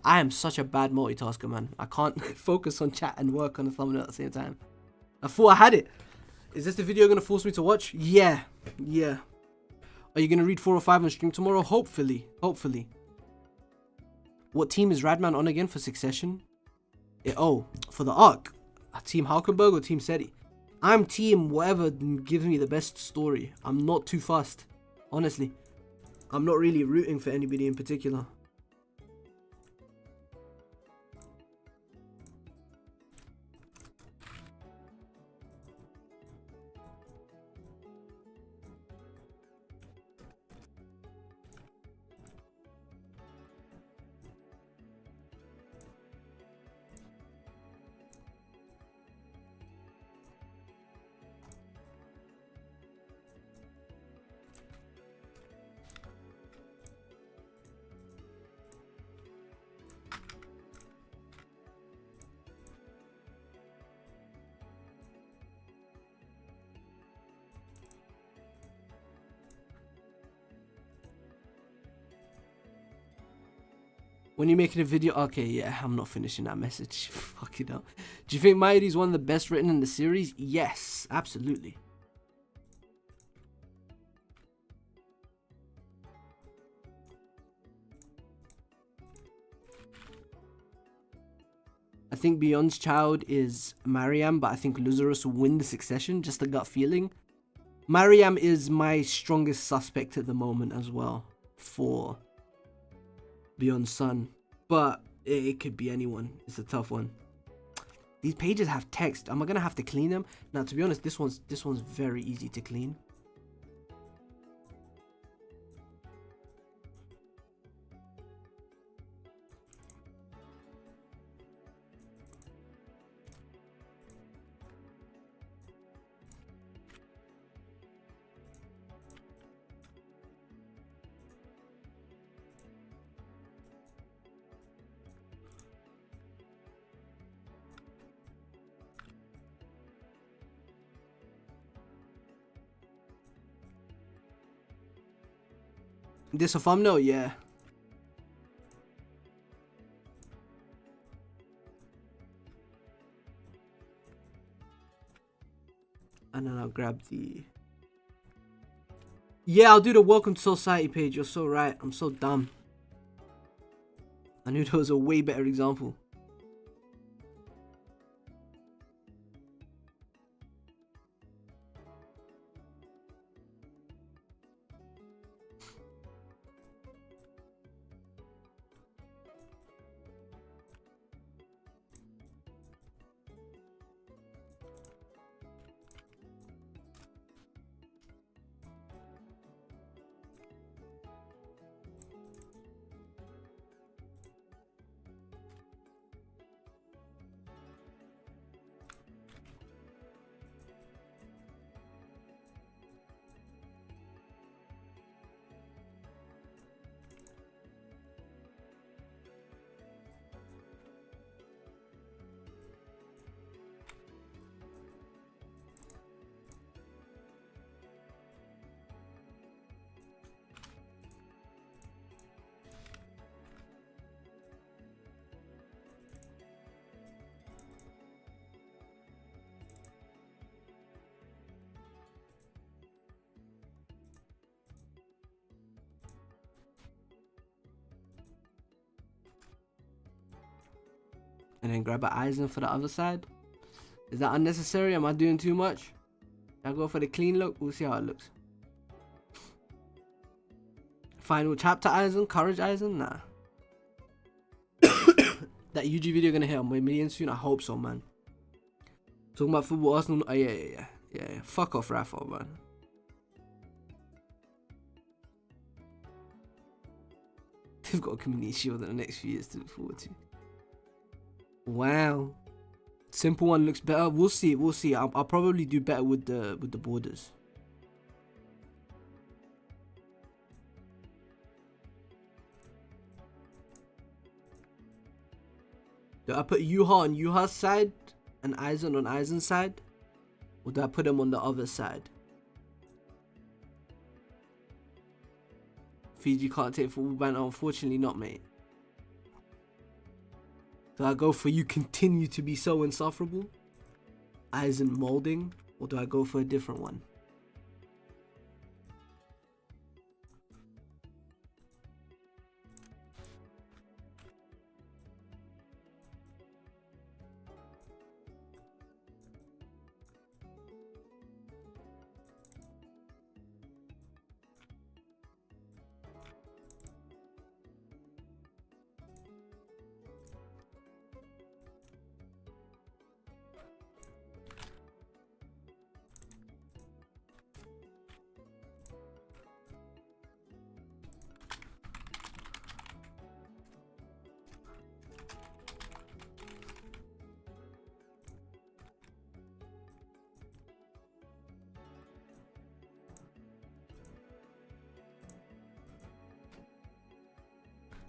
I am such a bad multitasker, man. I can't focus on chat and work on the thumbnail at the same time. I thought I had it. Is this the video gonna force me to watch? Yeah. Are you gonna read 4 or 5 on stream tomorrow? Hopefully. What team is Radman on again for Succession? For the arc. Team Halkenberg or Team Seti? I'm team whatever gives me the best story. I'm not too fussed. Honestly. I'm not really rooting for anybody in particular. When you're making a video, okay, yeah, I'm not finishing that message. Fuck it up. Do you think Mayuri is one of the best written in the series? Yes, absolutely. I think Beyond's child is Mariam, but I think Lazarus will win the Succession. Just a gut feeling. Mariam is my strongest suspect at the moment as well for Beyond's son, but it could be anyone. It's a tough one. These pages have text. Am I gonna have to clean them? Now, to be honest, this one's very easy to clean. This a thumbnail? Yeah. And then I'll grab the... Yeah, I'll do the Welcome to Society page. You're so right. I'm so dumb. I knew there was a way better example. and then grab an Eisen for the other side. Is that unnecessary? Am I doing too much? Should I go for the clean look? We'll see how it looks. Final chapter Eisen, courage Eisen? Nah. That UG video gonna hit on my million soon? I hope so, man. Talking about football, Arsenal. Oh, yeah. Fuck off, Rafa, man. They've got a community shield in the next few years to look forward to. Wow. Simple one looks better. We'll see. I'll probably do better with the borders. Do I put Yuha on Yuha's side and Eisen on Eisen's side? Or do I put them on the other side? Fiji can't take football banter. Unfortunately not, mate. Do I go for you continue to be so insufferable? Eisen molding? Or do I go for a different one?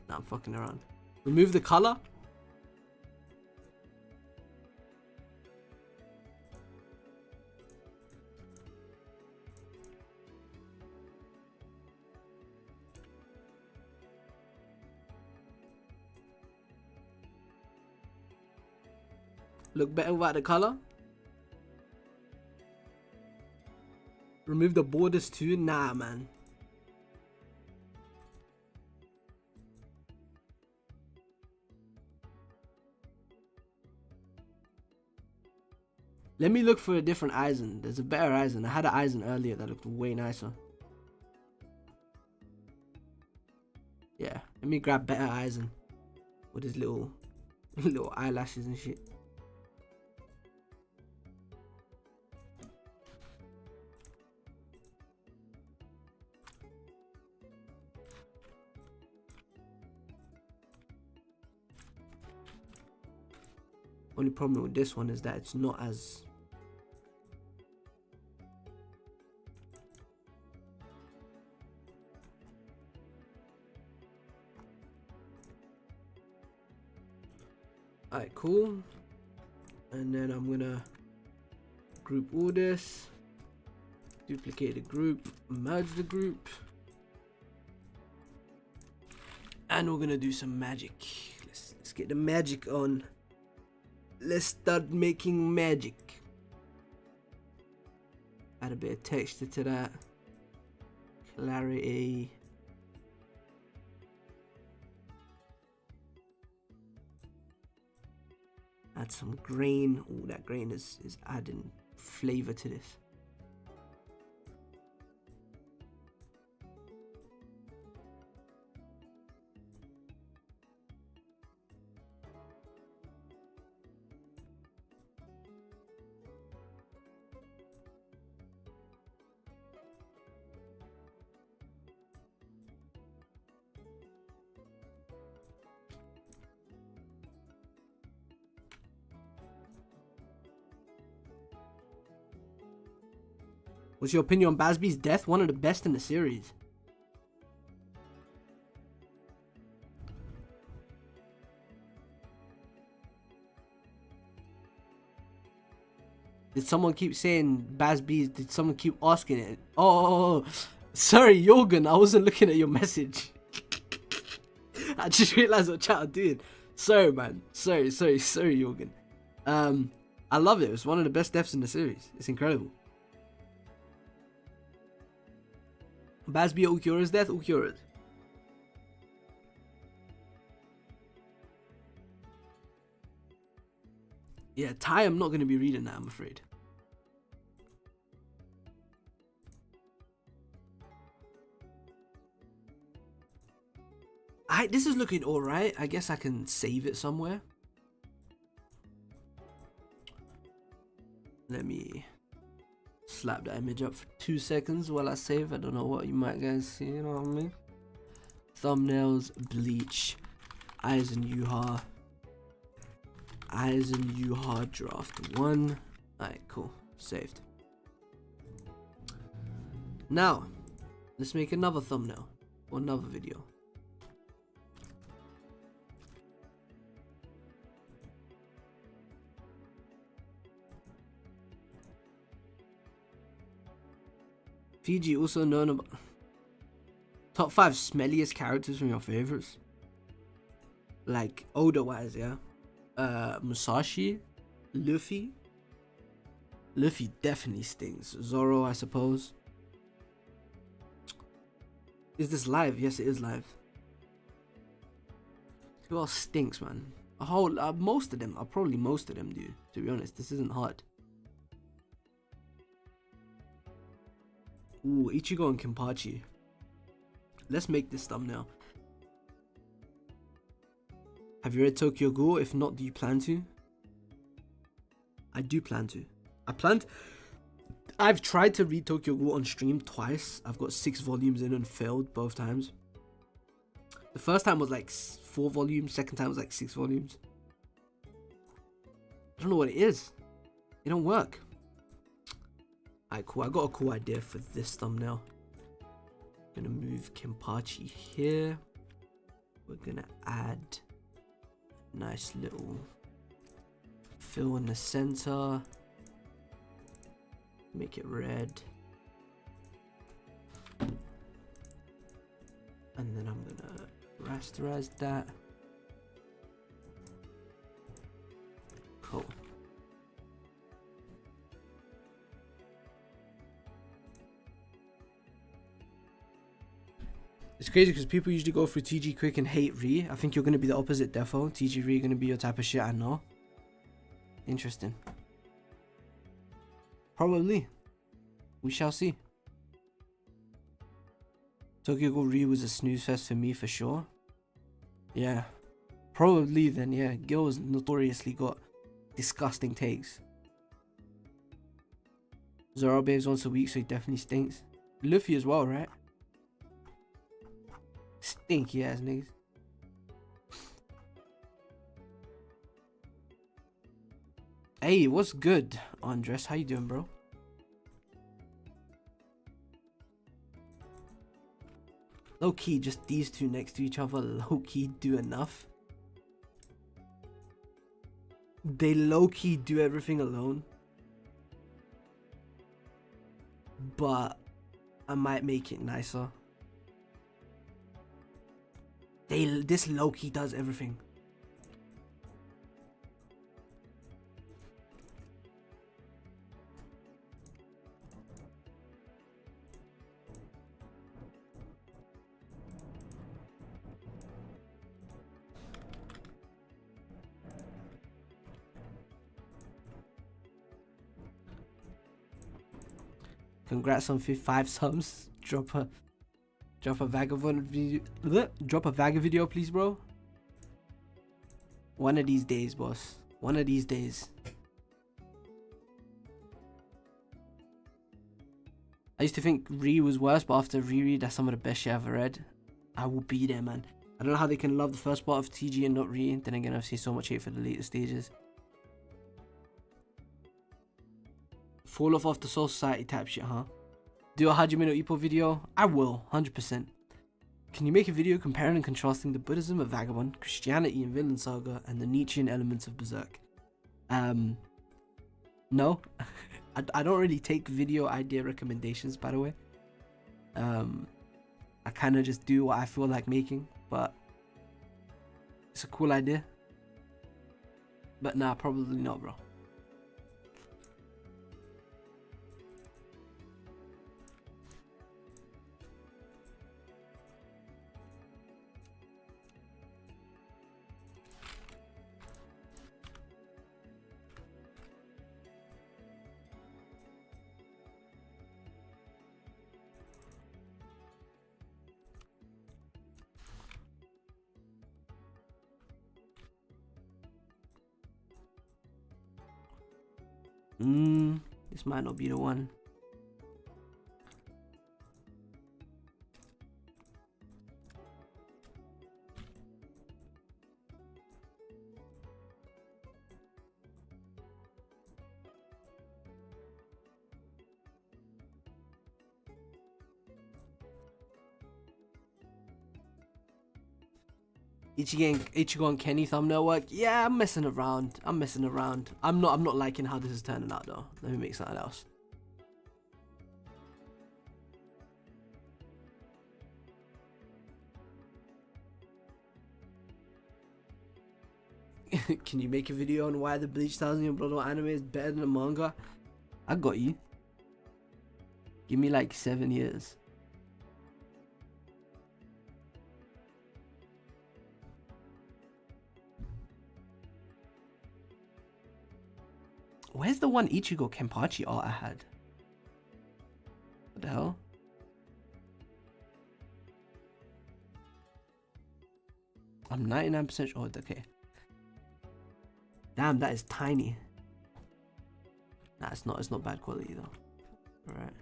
Nah, I'm fucking around. Remove the color. Look better without the color. Remove the borders too. Nah, man. Let me look for a different Eisen. There's a better Eisen. I had an Eisen earlier that looked way nicer. Yeah, let me grab better Eisen with his little eyelashes and shit. Only problem with this one is that it's not as alright, cool. And then I'm gonna group all this, duplicate the group, merge the group, and we're gonna do some magic. Let's get the magic on. Let's start making magic. Add a bit of texture to that. Clarity. Add some grain. Oh, that grain is adding flavor to this. What's your opinion on Bazby's death? One of the best in the series. Did someone keep saying Bazby's? Did someone keep asking it? Oh, sorry, Jorgen. I wasn't looking at your message. I just realized what chat I'm doing. Sorry, man. Sorry, Jorgen. I love it. It was one of the best deaths in the series. It's incredible. Bazby or Ulquiorra's death? Ulquiorra's. Yeah, Thai, I'm not going to be reading that, I'm afraid. This is looking alright. I guess I can save it somewhere. Let me slap the image up for 2 seconds while I save. I don't know what you might guys see, you know what I mean? Thumbnails, Bleach, Aizen Yuha. Aizen Yuha draft 1. Alright, cool. Saved. Now, let's make another thumbnail or another video. Fiji, also known about top 5 smelliest characters from your favorites. Like odor wise, yeah. Musashi, Luffy. Luffy definitely stinks. Zoro, I suppose. Is this live? Yes, it is live. Who else stinks, man? A whole, most of them. Probably most of them do. To be honest, this isn't hard. Ooh, Ichigo and Kenpachi. Let's make this thumbnail. Have you read Tokyo Ghoul? If not, do you plan to? I do plan to. I've tried to read Tokyo Ghoul on stream twice. I've got 6 volumes in and failed both times. The first time was like 4 volumes. Second time was like 6 volumes. I don't know what it is. It don't work. Alright, cool. I got a cool idea for this thumbnail. Gonna move Kenpachi here. We're gonna add a nice little fill in the center. Make it red. And then I'm gonna rasterize that. Cool. It's crazy because people usually go through TG quick and hate Re. I think you're going to be the opposite, defo. TG Re going to be your type of shit, I know. Interesting. Probably. We shall see. Tokyo Ghoul Re was a snooze fest for me for sure. Yeah. Probably then, yeah. Gil has notoriously got disgusting takes. Zoro babes once a week, so he definitely stinks. Luffy as well, right? Stinky ass niggas. Hey, what's good, Andres? How you doing, bro? Low key, just these two next to each other, low key do enough. They low key do everything alone. But I might make it nicer. This low-key does everything. Congrats on 5 subs. Drop a vagabond video. Drop a vag video, please, bro. One of these days, boss. One of these days. I used to think Re was worse, but after reread, that's some of the best shit I've ever read. I will be there, man. I don't know how they can love the first part of TG and not Re. Then again, I've seen so much hate for the later stages. Fall off the Soul Society type shit, huh? Do a Hajime no Ippo video? I will, 100%. Can you make a video comparing and contrasting the Buddhism of Vagabond, Christianity in Vinland Saga, and the Nietzschean elements of Berserk? No. I don't really take video idea recommendations, by the way. I kind of just do what I feel like making, but it's a cool idea. But nah, probably not, bro. This might not be the one. Ichigo and Kenny thumbnail work. Yeah, I'm messing around. I'm not liking how this is turning out though. Let me make something else. Can you make a video on why the Bleach 1000 Year Blood War anime is better than the manga? I got you. Give me like 7 years. Where's the one Ichigo Kenpachi art I had? What the hell? I'm 99% sure. Okay. Damn, that is tiny. Nah, it's not bad quality though. Alright.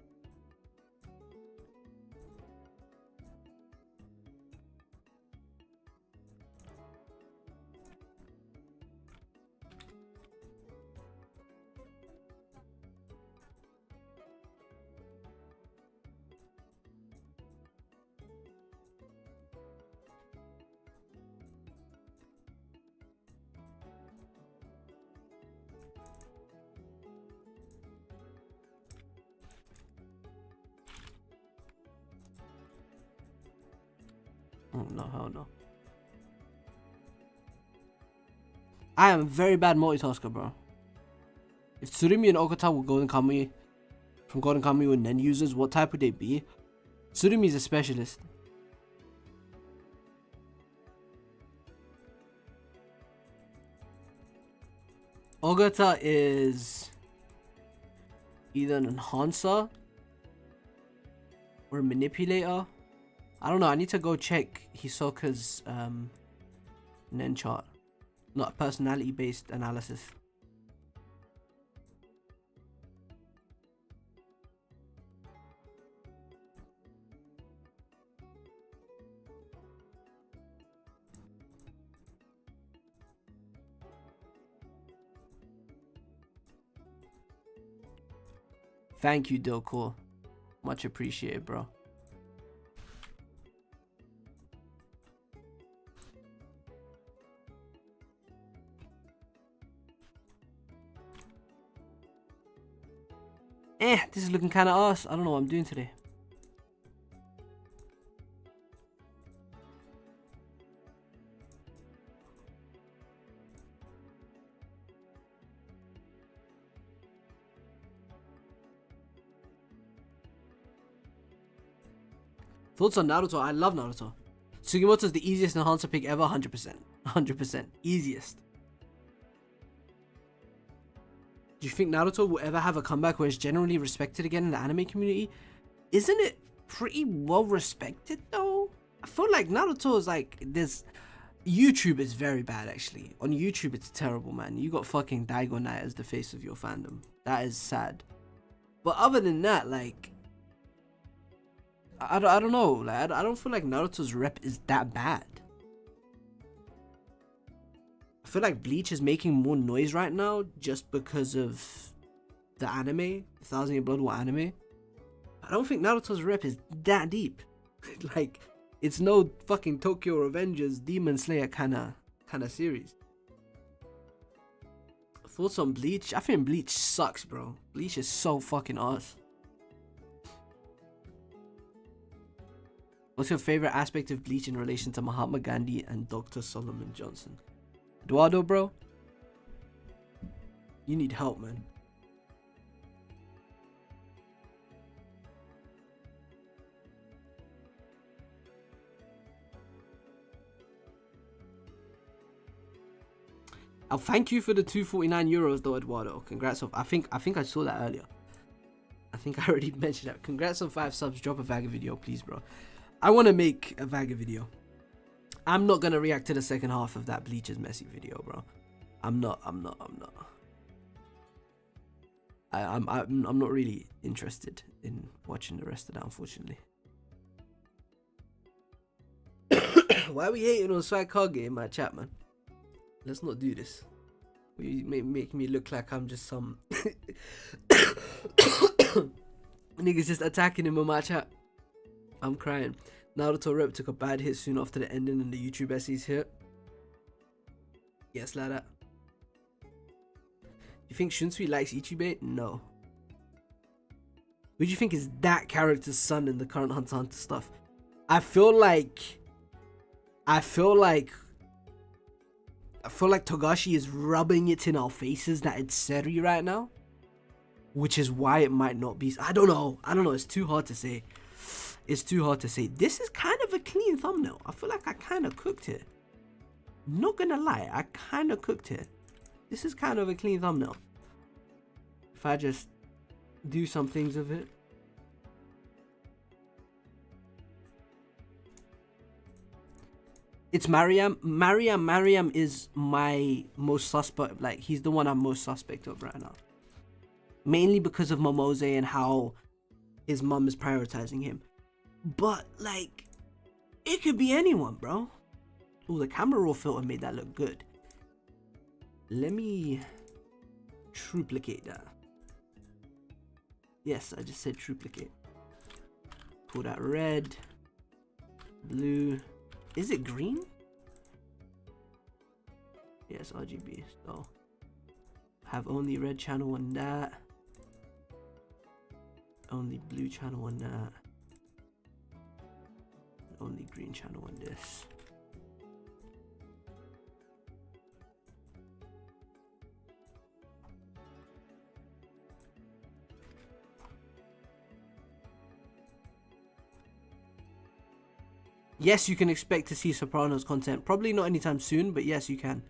Oh no, hell no. I am a very bad multitasker, bro. If Tsurumi and Okata were Golden Kamuy from Golden Kamuy were Nen users, what type would they be? Tsurumi is a specialist. Ogata is either an enhancer or a manipulator. I don't know. I need to go check Hisoka's Nen chart, not personality-based analysis. Thank you, Dilcore. Much appreciated, bro. This is looking kind of ass. I don't know what I'm doing today. Thoughts on Naruto? I love Naruto. Sugimoto is the easiest enhancer pick ever. 100%. 100%. Easiest. Do you think Naruto will ever have a comeback where it's generally respected again in the anime community? Isn't it pretty well respected though? I feel like Naruto is like, there's... YouTube is very bad actually. On YouTube it's terrible, man. You got fucking Daigo Knight as the face of your fandom. That is sad. But other than that, like... I don't know. Like, I don't feel like Naruto's rep is that bad. I feel like Bleach is making more noise right now just because of the anime, the 1000 Year Blood War anime. I don't think Naruto's rep is that deep. Like, it's no fucking Tokyo Revengers, Demon Slayer kind of series. Thoughts on Bleach? I think Bleach sucks, bro. Bleach is so fucking ass. What's your favorite aspect of Bleach in relation to Mahatma Gandhi and Dr. Solomon Johnson? Eduardo, bro, you need help, man. I'll thank you for the 249 euros though, Eduardo. Congrats. I think I saw that earlier. I think I already mentioned that. Congrats on 5 subs. Drop a Vaga video, please, bro. I want to make a Vaga video. I'm not gonna react to the second half of that Bleach is Messy video, bro. I'm not. I'm not really interested in watching the rest of that, unfortunately. Why are we hating on Swag Kage in my chat, man? Let's not do this. You make me look like I'm just some niggas just attacking him in my chat. I'm crying. Naruto Rep took a bad hit soon after the ending and the YouTube SE's hit. Yes, like that. You think Shunsui likes Ichibei? No. Who do you think is that character's son in the current Hunter x Hunter stuff? I feel like Togashi is rubbing it in our faces that it's Seri right now, which is why it might not be. I don't know. It's too hard to say. This is kind of a clean thumbnail. I feel like I kind of cooked it. Not gonna lie, I kind of cooked it. This is kind of a clean thumbnail. If I just do some things with it. It's Mariam. Mariam is my most suspect. Like, he's the one I'm most suspect of right now. Mainly because of Momose and how his mum is prioritizing him. But, like, it could be anyone, bro. Oh, the camera raw filter made that look good. Let me triplicate that. Yes, I just said triplicate. Pull that red, blue. Is it green? Yes, RGB. So have only red channel on that. Only blue channel on that. Only green channel on this. Yes, you can expect to see Sopranos content. Probably not anytime soon, but yes, you can.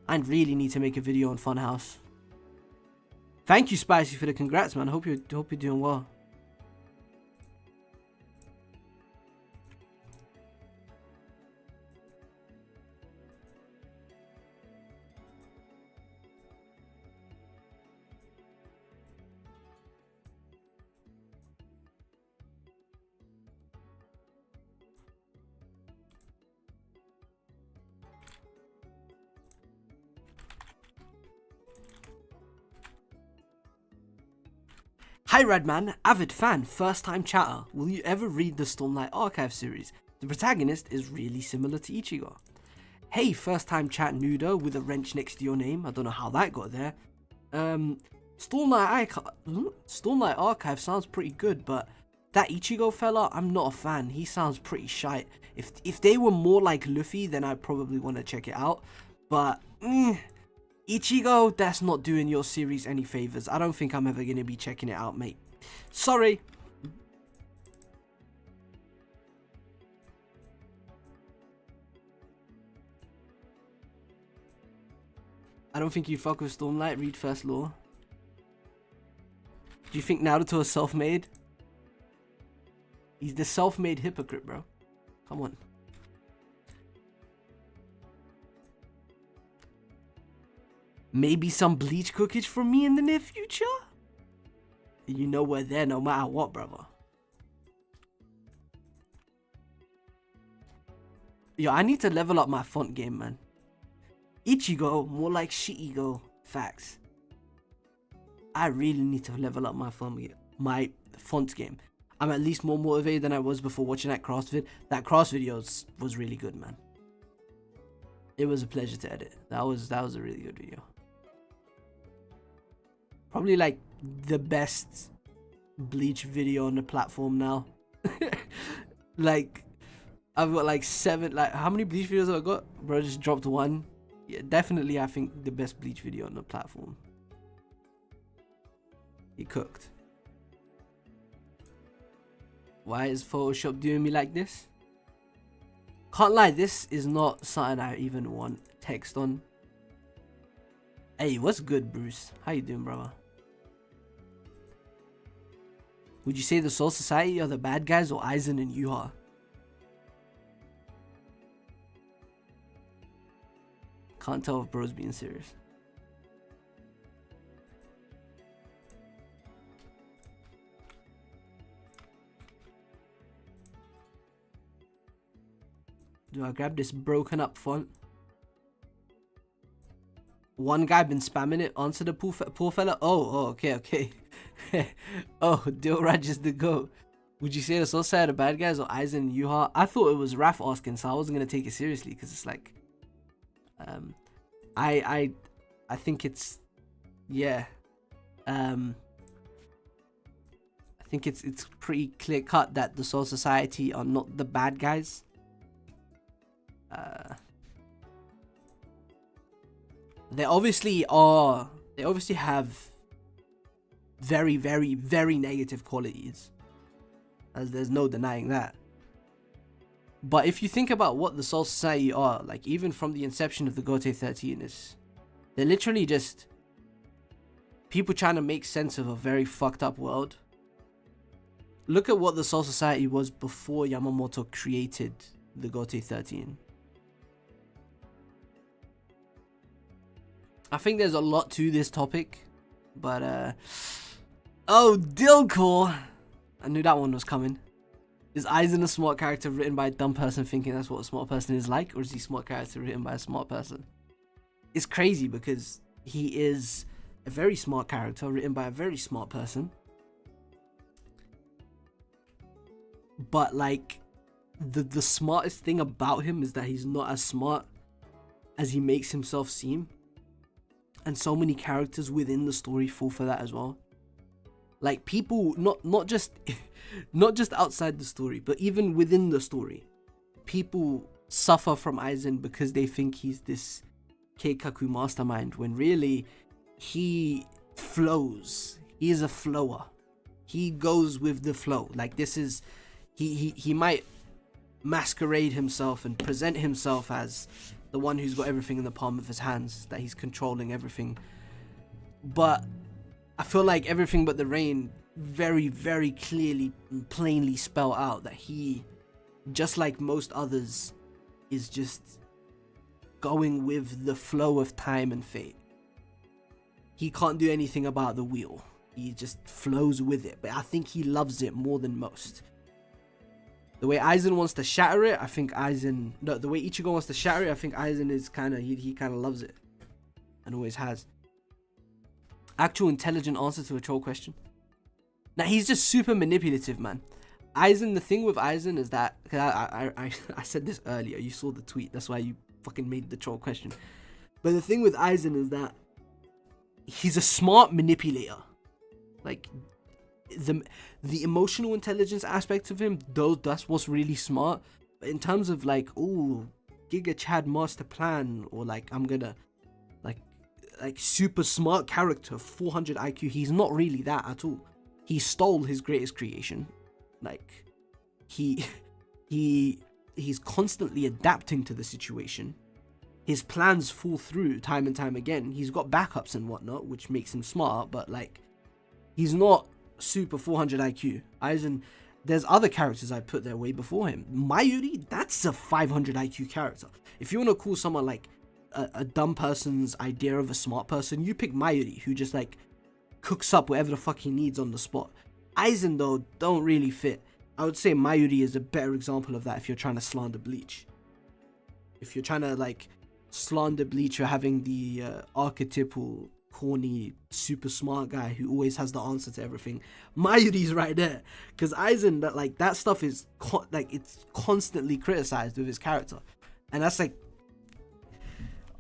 I really need to make a video on Funhouse. Thank you, Spicy, for the congrats, man. Hope you're doing well. Hi Radman, avid fan, first time chatter. Will you ever read the Stormlight Archive series? The protagonist is really similar to Ichigo. Hey, first time chat nudo with a wrench next to your name. I don't know how that got there. Stormlight Archive sounds pretty good, but that Ichigo fella, I'm not a fan. He sounds pretty shite. If they were more like Luffy, then I'd probably want to check it out. But Ichigo, that's not doing your series any favors. I don't think I'm ever going to be checking it out, mate. Sorry. I don't think you fuck with Stormlight. Read First Law. Do you think Naruto is self-made? He's the self-made hypocrite, bro. Come on. Maybe some Bleach cookage for me in the near future? You know we're there no matter what, brother. Yo, I need to level up my font game, man. Ichigo, more like Shiigo. Facts. I really need to level up my font game. I'm at least more motivated than I was before watching that craft vid. That craft video was really good, man. It was a pleasure to edit. That was a really good video. Probably like the best Bleach video on the platform now. Like, I've got like 7, like, how many Bleach videos have I got? Bro, just dropped one. Yeah, definitely I think the best Bleach video on the platform. He cooked. Why is Photoshop doing me like this? Can't lie, this is not something I even want text on. Hey, what's good, Bruce? How you doing, brother? Would you say the Soul Society are the bad guys or Aizen and Yuha? Can't tell if bro's being serious. Do I grab this broken up font? One guy been spamming it. Answer the poor fella. Oh, okay. Oh, Dilraj is the GOAT. Would you say the so sad the bad guys or Aizen and Yuha? I thought it was Raf asking, so I wasn't gonna take it seriously because it's like, I think it's, yeah, I think it's pretty clear cut that the Soul Society are not the bad guys. They obviously are. They obviously have very, very, very negative qualities, as there's no denying that. But if you think about what the Soul Society are, like even from the inception of the Gote 13, they're literally just people trying to make sense of a very fucked up world. Look at what the Soul Society was before Yamamoto created the Gote 13. I think there's a lot to this topic, but oh, Dilcore! I knew that one was coming. Is Aizen a smart character written by a dumb person thinking that's what a smart person is like, or is he a smart character written by a smart person? It's crazy because he is a very smart character written by a very smart person. But like, the smartest thing about him is that he's not as smart as he makes himself seem. And so many characters within the story fall for that as well. Like people, not just outside the story, but even within the story, people suffer from Aizen because they think he's this Keikaku mastermind, when really he flows. He is a flower. He goes with the flow. Like this is, he might masquerade himself and present himself as the one who's got everything in the palm of his hands, that he's controlling everything. But I feel like Everything But the Rain very, very clearly and plainly spell out that he, just like most others, is just going with the flow of time and fate. He can't do anything about the wheel. He just flows with it. But I think he loves it more than most. The way Aizen wants to shatter it, I think Aizen... No, the way Ichigo wants to shatter it, I think Aizen is kind of... He kind of loves it. And always has. Actual intelligent answer to a troll question. Now, he's just super manipulative, man. Aizen, the thing with Aizen is that... I said this earlier. You saw the tweet. That's why you fucking made the troll question. But the thing with Aizen is that he's a smart manipulator. Like... The emotional intelligence aspect of him, though, that's what's really smart. But in terms of like, oh, Giga Chad master plan, or like I'm gonna like super smart character, 400 IQ, he's not really that at all. He stole his greatest creation. Like he's constantly adapting to the situation. His plans fall through time and time again. He's got backups and whatnot, which makes him smart, but like he's not super 400 IQ. Aizen, there's other characters I put there way before him. Mayuri, that's a 500 IQ character. If you want to call someone like a dumb person's idea of a smart person, you pick Mayuri, who just like cooks up whatever the fuck he needs on the spot. Aizen though don't really fit. I would say Mayuri is a better example of that if you're trying to slander Bleach. If you're trying to like slander Bleach, you're having the archetypal corny, super smart guy who always has the answer to everything. Mayuri's right there, because Aizen, that stuff is it's constantly criticized with his character, and that's like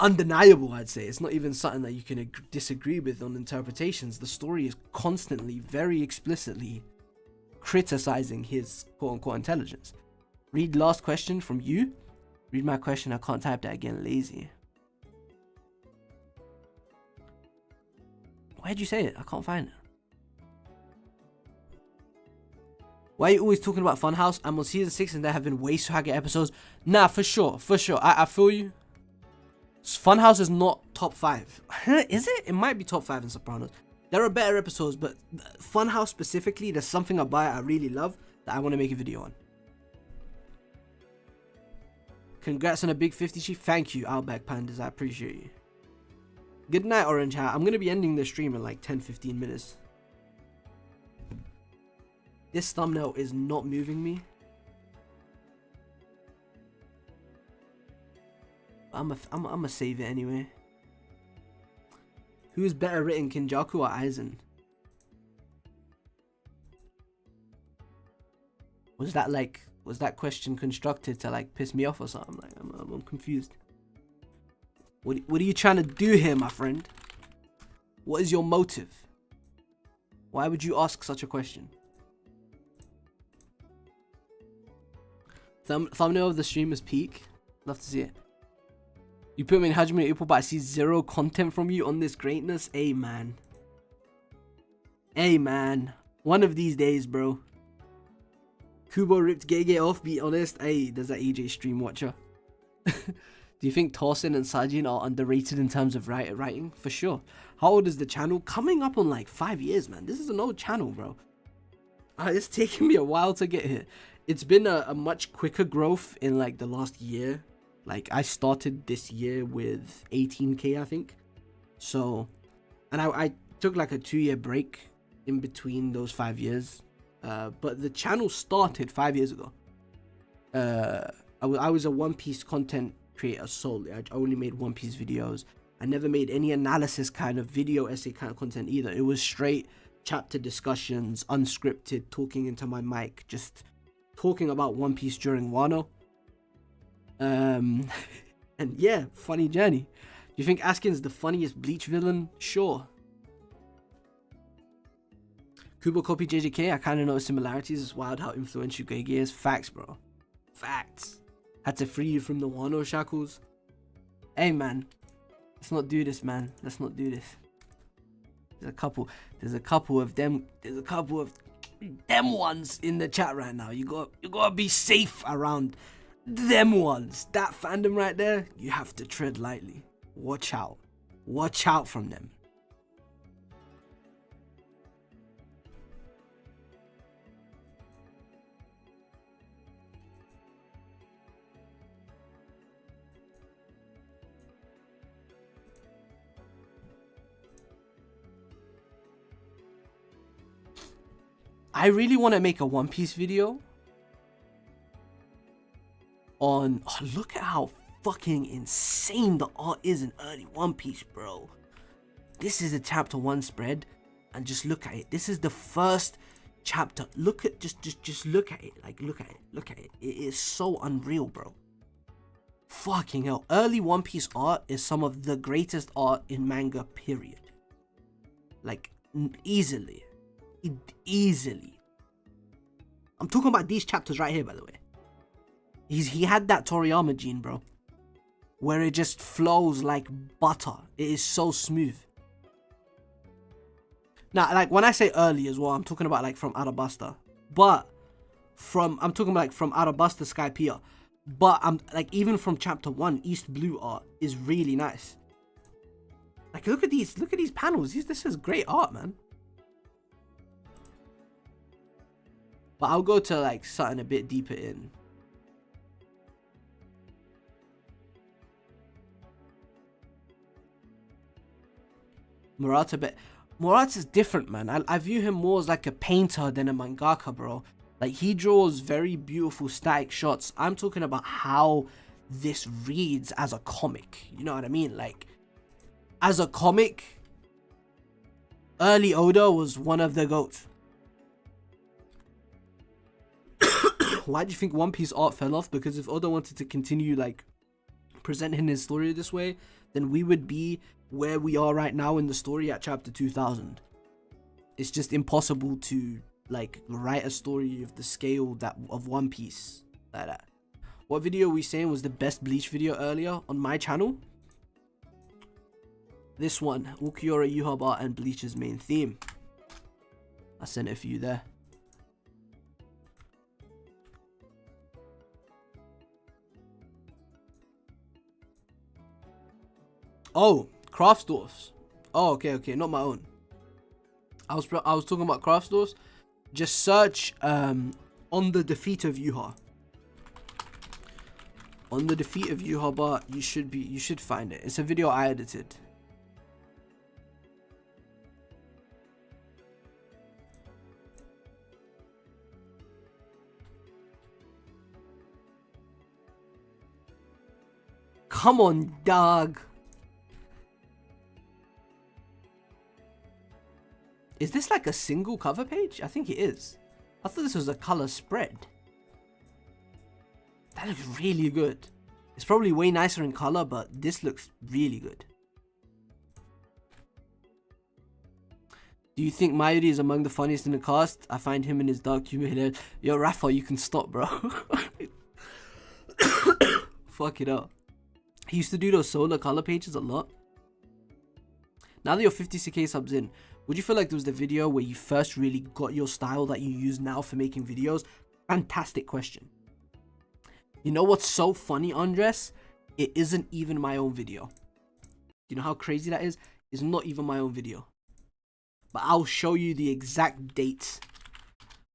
undeniable. I'd say it's not even something that you can disagree with on interpretations. The story is constantly, very explicitly criticizing his quote-unquote intelligence. Read last question from you. Read my question. I can't type that again, lazy. Why'd you say it? I can't find it. Why are you always talking about Funhouse? I'm on season 6 and there have been way swagger episodes. Nah, for sure. I feel you. Funhouse is not top 5. Is it? It might be top 5 in Sopranos. There are better episodes, but Funhouse specifically, there's something about it I really love that I want to make a video on. Congrats on a big 50 sheet. Thank you, Outback Pandas. I appreciate you. Good night, Orange Hat. I'm going to be ending the stream in like 10-15 minutes. This thumbnail is not moving me. I'ma save it anyway. Who's better written, Kenjaku or Aizen? Was that question constructed to like piss me off or something? Like I'm confused. What are you trying to do here, my friend? What is your motive? Why would you ask such a question? Thumbnail of the stream is peak. Love to see it. You put me in Hajime Ippo, but I see zero content from you on this greatness. Hey man. Hey man. One of these days, bro. Kubo ripped Gege off, be honest. Hey, there's that EJ stream watcher. Do you think Torsen and Sajin are underrated in terms of writing? For sure. How old is the channel? Coming up on like 5 years, man. This is an old channel, bro. It's taken me a while to get here. It's been a much quicker growth in like the last year. Like I started this year with 18k, I think. So, and I took like a 2-year break in between those 5 years. But the channel started 5 years ago. I was a One Piece content creator solely. I only made One Piece videos. I never made any analysis kind of video essay kind of content either. It was straight chapter discussions, unscripted, talking into my mic, just talking about One Piece during Wano. And yeah, funny journey. Do you think Askin's the funniest Bleach villain? Sure. Kubo copy JJK, I kind of noticed similarities. It's wild how influential Gege is. Facts, bro. Facts. Had to free you from the Wano shackles. Hey, man. Let's not do this, man. Let's not do this. There's a couple of them. There's a couple of them ones in the chat right now. You gotta be safe around them ones. That fandom right there, you have to tread lightly. Watch out. Watch out from them. I really want to make a One Piece video on... Oh, look at how fucking insane the art is in early One Piece, bro. This is a chapter 1 spread, and just look at it. This is the first chapter. Look at... Just look at it. Like, look at it. It is so unreal, bro. Fucking hell. Early One Piece art is some of the greatest art in manga, period. Like, easily. Easily. I'm talking about these chapters right here, by the way. He had that Toriyama gene, bro, where it just flows like butter. It is so smooth. Now, like when I say early as well, I'm talking about like from Arabasta, but I'm talking about like from Arabasta Skypiea, but I'm like even from chapter 1, East Blue art is really nice. Like look at these panels. This is great art, man. But I'll go to like something a bit deeper in. Murata's different, man. I view him more as like a painter than a mangaka, bro. Like he draws very beautiful static shots. I'm talking about how this reads as a comic. You know what I mean? Like as a comic, early Oda was one of the GOATs. Why do you think One Piece art fell off? Because if Oda wanted to continue like presenting his story this way, then we would be where we are right now in the story at chapter 2000. It's just impossible to like write a story of the scale of One Piece like that. What video were we saying was the best Bleach video earlier on my channel? This one, Ulquiorra Yhwach and Bleach's main theme. I sent it for you there. Oh, Kraftsdorf's. Oh, okay, not my own. I was talking about Kraftsdorf's. Just search on the defeat of Yhwach. On the defeat of Yhwach, you should find it. It's a video I edited. come on, dog. Is this like a single cover page? I think it is. I thought this was a color spread. That looks really good. It's probably way nicer in color, but this looks really good. Do you think Mayuri is among the funniest in the cast? I find him and his dark humor hilarious. Yo, Rafa, you can stop, bro. Fuck it up. He used to do those solo color pages a lot. Now that you're 50k subs in, would you feel like there was the video where you first really got your style that you use now for making videos? Fantastic question. You know what's so funny, Andres? It isn't even my own video. You know how crazy that is? It's not even my own video. But I'll show you the exact dates.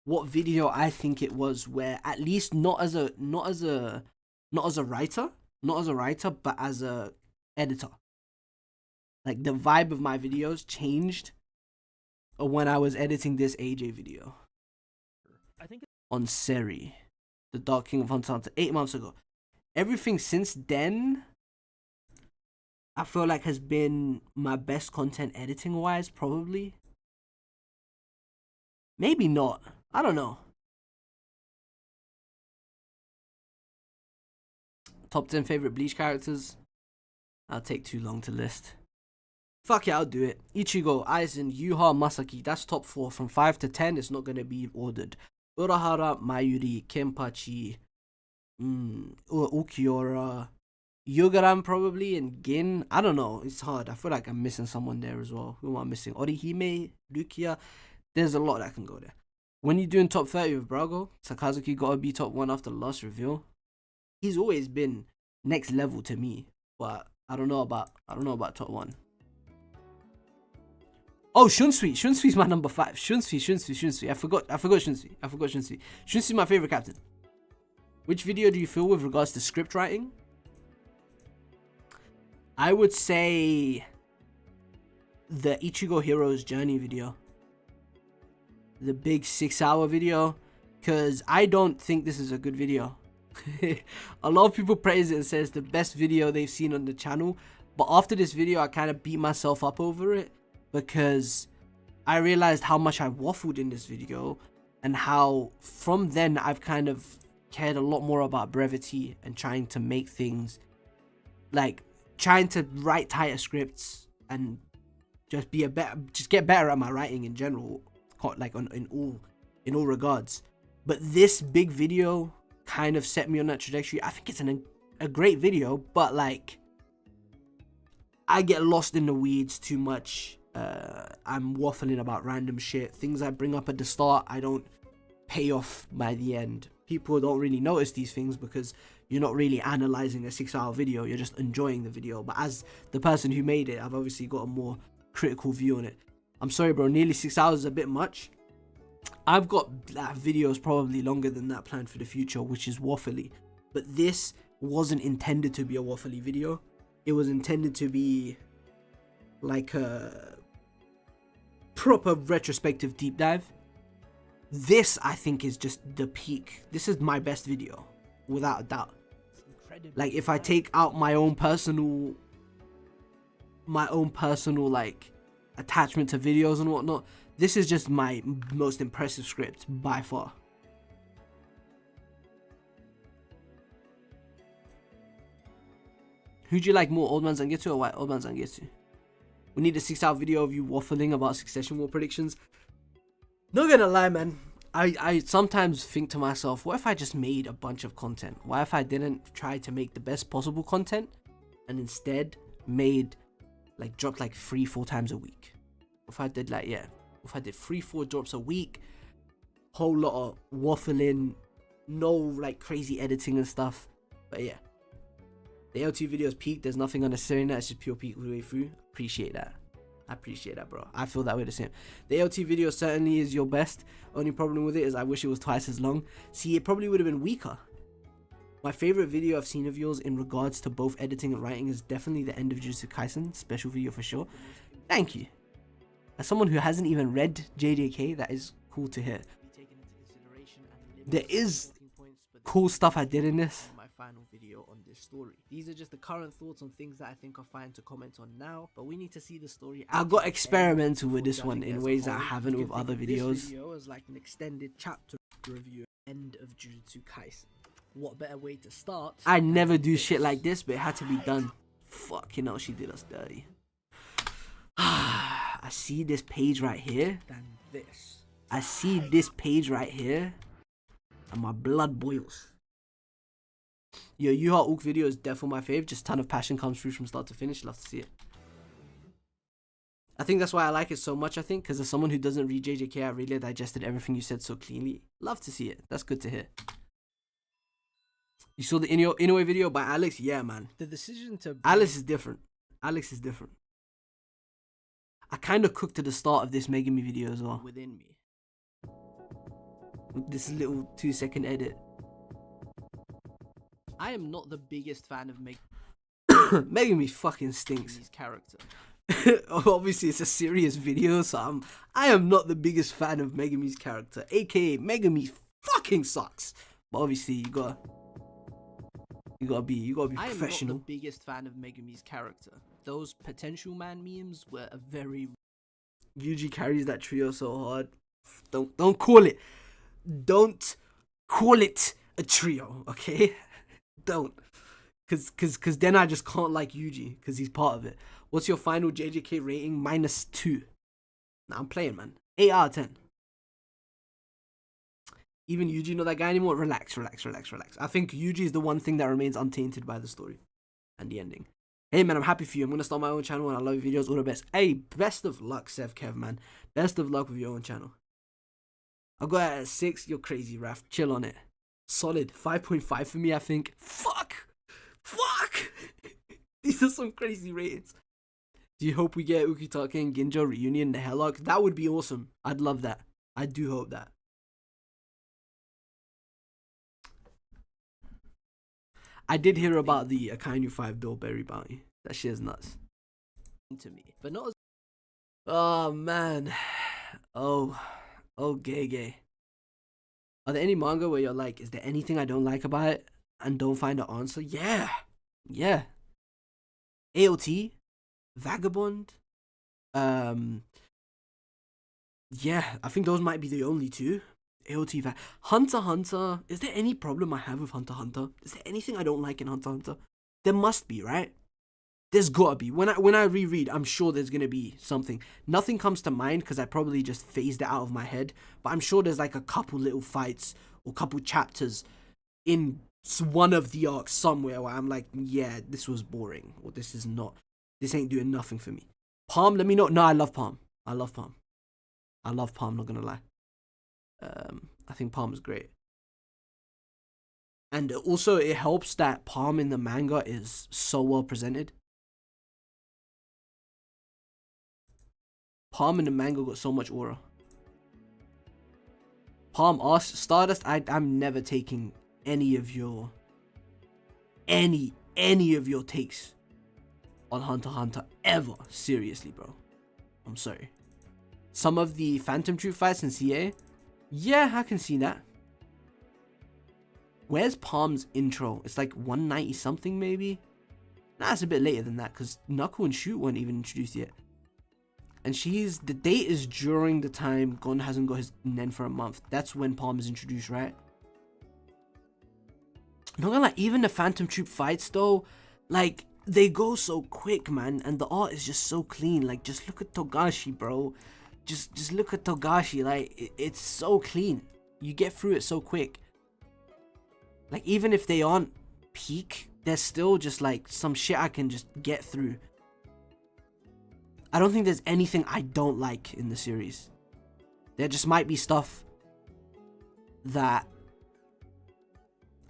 What video I think it was, where at least not as a writer, but as a editor. Like the vibe of my videos changed when I was editing this AJ video. I think on Seri, the Dark King of Hunter x Hunter, 8 months ago. Everything since then, I feel like has been my best content editing wise, probably. Maybe not. I don't know. Top 10 favorite Bleach characters. I'll take too long to list. Fuck it, I'll do it. Ichigo, Aizen, Yuha, Masaki. That's top 4. From 5 to 10, it's not going to be ordered. Urahara, Mayuri, Kenpachi, Ukiura, Yugaram probably, and Gin. I don't know. It's hard. I feel like I'm missing someone there as well. Who am I missing? Orihime, Rukia. There's a lot that can go there. When you're doing top 30 with Brago, Sakazuki gotta be top 1 after the last reveal. He's always been next level to me, but I don't know about top 1. Oh, Shunsui. Shunsui's my number 5. Shunsui. I forgot Shunsui. Shunsui's my favorite captain. Which video do you feel with regards to script writing? I would say the Ichigo Hero's Journey video. The big 6-hour video. Because I don't think this is a good video. A lot of people praise it and says the best video they've seen on the channel. But after this video, I kind of beat myself up over it. Because I realized how much I waffled in this video. And how from then I've kind of cared a lot more about brevity. And trying to make things like trying to write tighter scripts. And just get better at my writing in general. Like in all regards. But this big video kind of set me on that trajectory. I think it's a great video, but like I get lost in the weeds too much. I'm waffling about random shit. Things I bring up at the start, I don't pay off by the end. People don't really notice these things because you're not really analyzing a 6-hour video. You're just enjoying the video. But as the person who made it, I've obviously got a more critical view on it. I'm sorry, bro. Nearly 6 hours is a bit much. I've got videos probably longer than that planned for the future, which is waffly. But this wasn't intended to be a waffly video. It was intended to be like a proper retrospective deep dive. This, I think, is just the peak. This is my best video, without a doubt. Like, if I take out my own personal like attachment to videos and whatnot, this is just my most impressive script by far. Who do you like more, Old Man Zangetsu or White Old Man Zangetsu? We need a 6-hour video of you waffling about Succession War predictions. Not gonna lie, man. I sometimes think to myself, what if I just made a bunch of content? What if I didn't try to make the best possible content and instead dropped like 3-4 times a week? If I did 3-4 drops a week, whole lot of waffling, no like crazy editing and stuff. But yeah, the LT videos peaked. There's nothing unnecessary in that. It's just pure peak all the way through. Appreciate that. I appreciate that, bro. I feel that way the same. The LT video certainly is your best. Only problem with it is I wish it was twice as long. See, it probably would have been weaker. My favorite video I've seen of yours in regards to both editing and writing is definitely the end of Jujutsu Kaisen special video for sure. Thank you. As someone who hasn't even read JJK, that is cool to hear. There is cool stuff I did in this. final video on this story. These are just the current thoughts on things that I think are fine to comment on now, but we need to see the story. I got experimental with this one in ways that I haven't with other videos. This video is like an extended chapter review, end of Jujutsu Kaisen. What better way to start? I never do shit like this, but it had to be done. Fuck, you know, she did us dirty. I see this page right here. I see this page right here, and my blood boils. Yo, Yu Ha Ook video is definitely my fave. Just ton of passion comes through from start to finish. Love to see it. I think that's why I like it so much. I think because as someone who doesn't read JJK, I really digested everything you said so cleanly. Love to see it. That's good to hear. You saw the Inoue video by Alex? Yeah, man. The decision to... Alex is different. Alex is different. I kind of cooked to the start of this Megumi video as well. Within me. This little 2-second edit. I am not the biggest fan of Megumi fucking stinks. His character. Obviously, it's a serious video, so I am not the biggest fan of Megumi's character. AKA, Megumi fucking sucks. But obviously, you gotta be professional. I am not the biggest fan of Megumi's character. Those potential man memes were a very... Yuji carries that trio so hard. Don't call it. Don't call it a trio, okay? Don't. Cause then I just can't like Yuji, because he's part of it. What's your final JJK rating? -2. Nah, I'm playing, man. 8 out of 10. Even Yuji not that guy anymore? Relax. I think Yuji is the one thing that remains untainted by the story and the ending. Hey, man, I'm happy for you. I'm going to start my own channel, and I love your videos. All the best. Hey, best of luck, Sev Kev, man. Best of luck with your own channel. I'll go at 6. You're crazy, Raf. Chill on it. Solid. 5.5 for me, I think. Fuck! These are some crazy ratings. Do you hope we get Ukitake and Ginjo reunion in the Hellog? That would be awesome. I'd love that. I do hope that. I did hear about the Akainu 5 Bilberry bounty. That shit is nuts. To me. But not as... Oh, man. Oh, gay. Are there any manga where you're like, is there anything I don't like about it and don't find an answer? Yeah. AOT, Vagabond. Yeah, I think those might be the only two. AOT, Hunter x Hunter. Is there any problem I have with Hunter x Hunter? Is there anything I don't like in Hunter x Hunter? There must be, right? There's gotta be. When I reread, I'm sure there's gonna be something. Nothing comes to mind because I probably just phased it out of my head. But I'm sure there's like a couple little fights or couple chapters in one of the arcs somewhere where I'm like, yeah, this was boring, or this ain't doing nothing for me. Palm, let me know. No, I love Palm. Not gonna lie. I think Palm is great. And also it helps that Palm in the manga is so well presented. Palm in the manga got so much aura. Palm asks, Stardust, I'm never taking any of your takes on Hunter x Hunter ever. Seriously, bro. I'm sorry. Some of the Phantom Troop fights in CA, yeah, I can see that. Where's Palm's intro? It's like 190 something maybe? Nah, it's a bit later than that because Knuckle and Shoot weren't even introduced yet. And the date is during the time Gon hasn't got his Nen for a month. That's when Palm is introduced, right? Not gonna lie, even the Phantom Troop fights though, like, they go so quick, man. And the art is just so clean. Like, just look at Togashi, bro. Just look at Togashi. Like, it's so clean. You get through it so quick. Like, even if they aren't peak, there's still just like some shit I can just get through. I don't think there's anything I don't like in the series. There just might be stuff that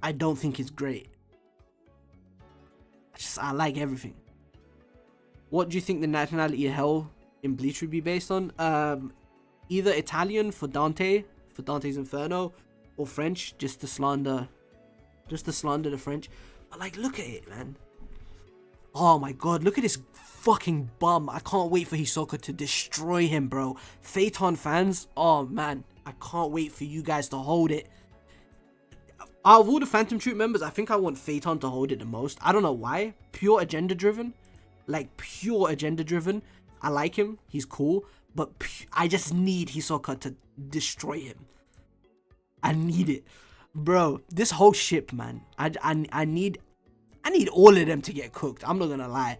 I don't think is great. I like everything. What do you think the nationality of Hell in Bleach would be based on? Either Italian for Dante, for Dante's Inferno, or French, just to slander the French. But like, look at it, man. Oh my god, look at this fucking bum. I can't wait for Hisoka to destroy him, bro. Phaeton fans, oh man, I can't wait for you guys to hold it. Out of all the Phantom Troop members, I think I want Phaeton to hold it the most. I don't know why. Pure agenda driven. Like, pure agenda driven. I like him. He's cool. But I just need Hisoka to destroy him. I need it. Bro, this whole ship, man. I need all of them to get cooked. I'm not gonna lie.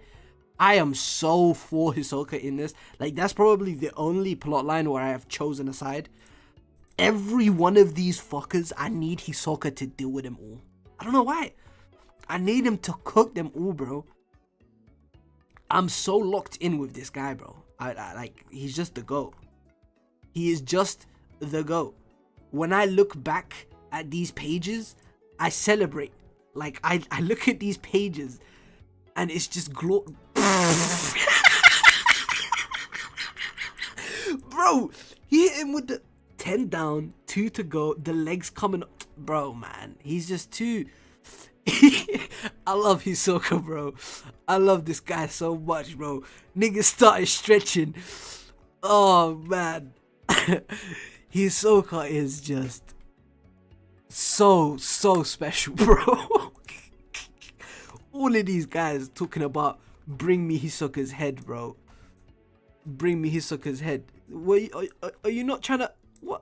I am so for Hisoka in this. Like, that's probably the only plotline where I have chosen a side. Every one of these fuckers, I need Hisoka to deal with them all. I don't know why. I need him to cook them all, bro. I'm so locked in with this guy, bro. I like, he's just the GOAT. He is just the GOAT. When I look back at these pages, I celebrate. Like, I look at these pages and it's just bro, he hit him with the 10 down, 2 to go, the legs coming up. Bro, man, he's just too... I love Hisoka, bro. I love this guy so much, bro. Niggas started stretching. Oh, man. Hisoka is just so special, bro. All of these guys talking about bring me Hisoka's head, bro. Bring me Hisoka's head. Are you not trying to... What?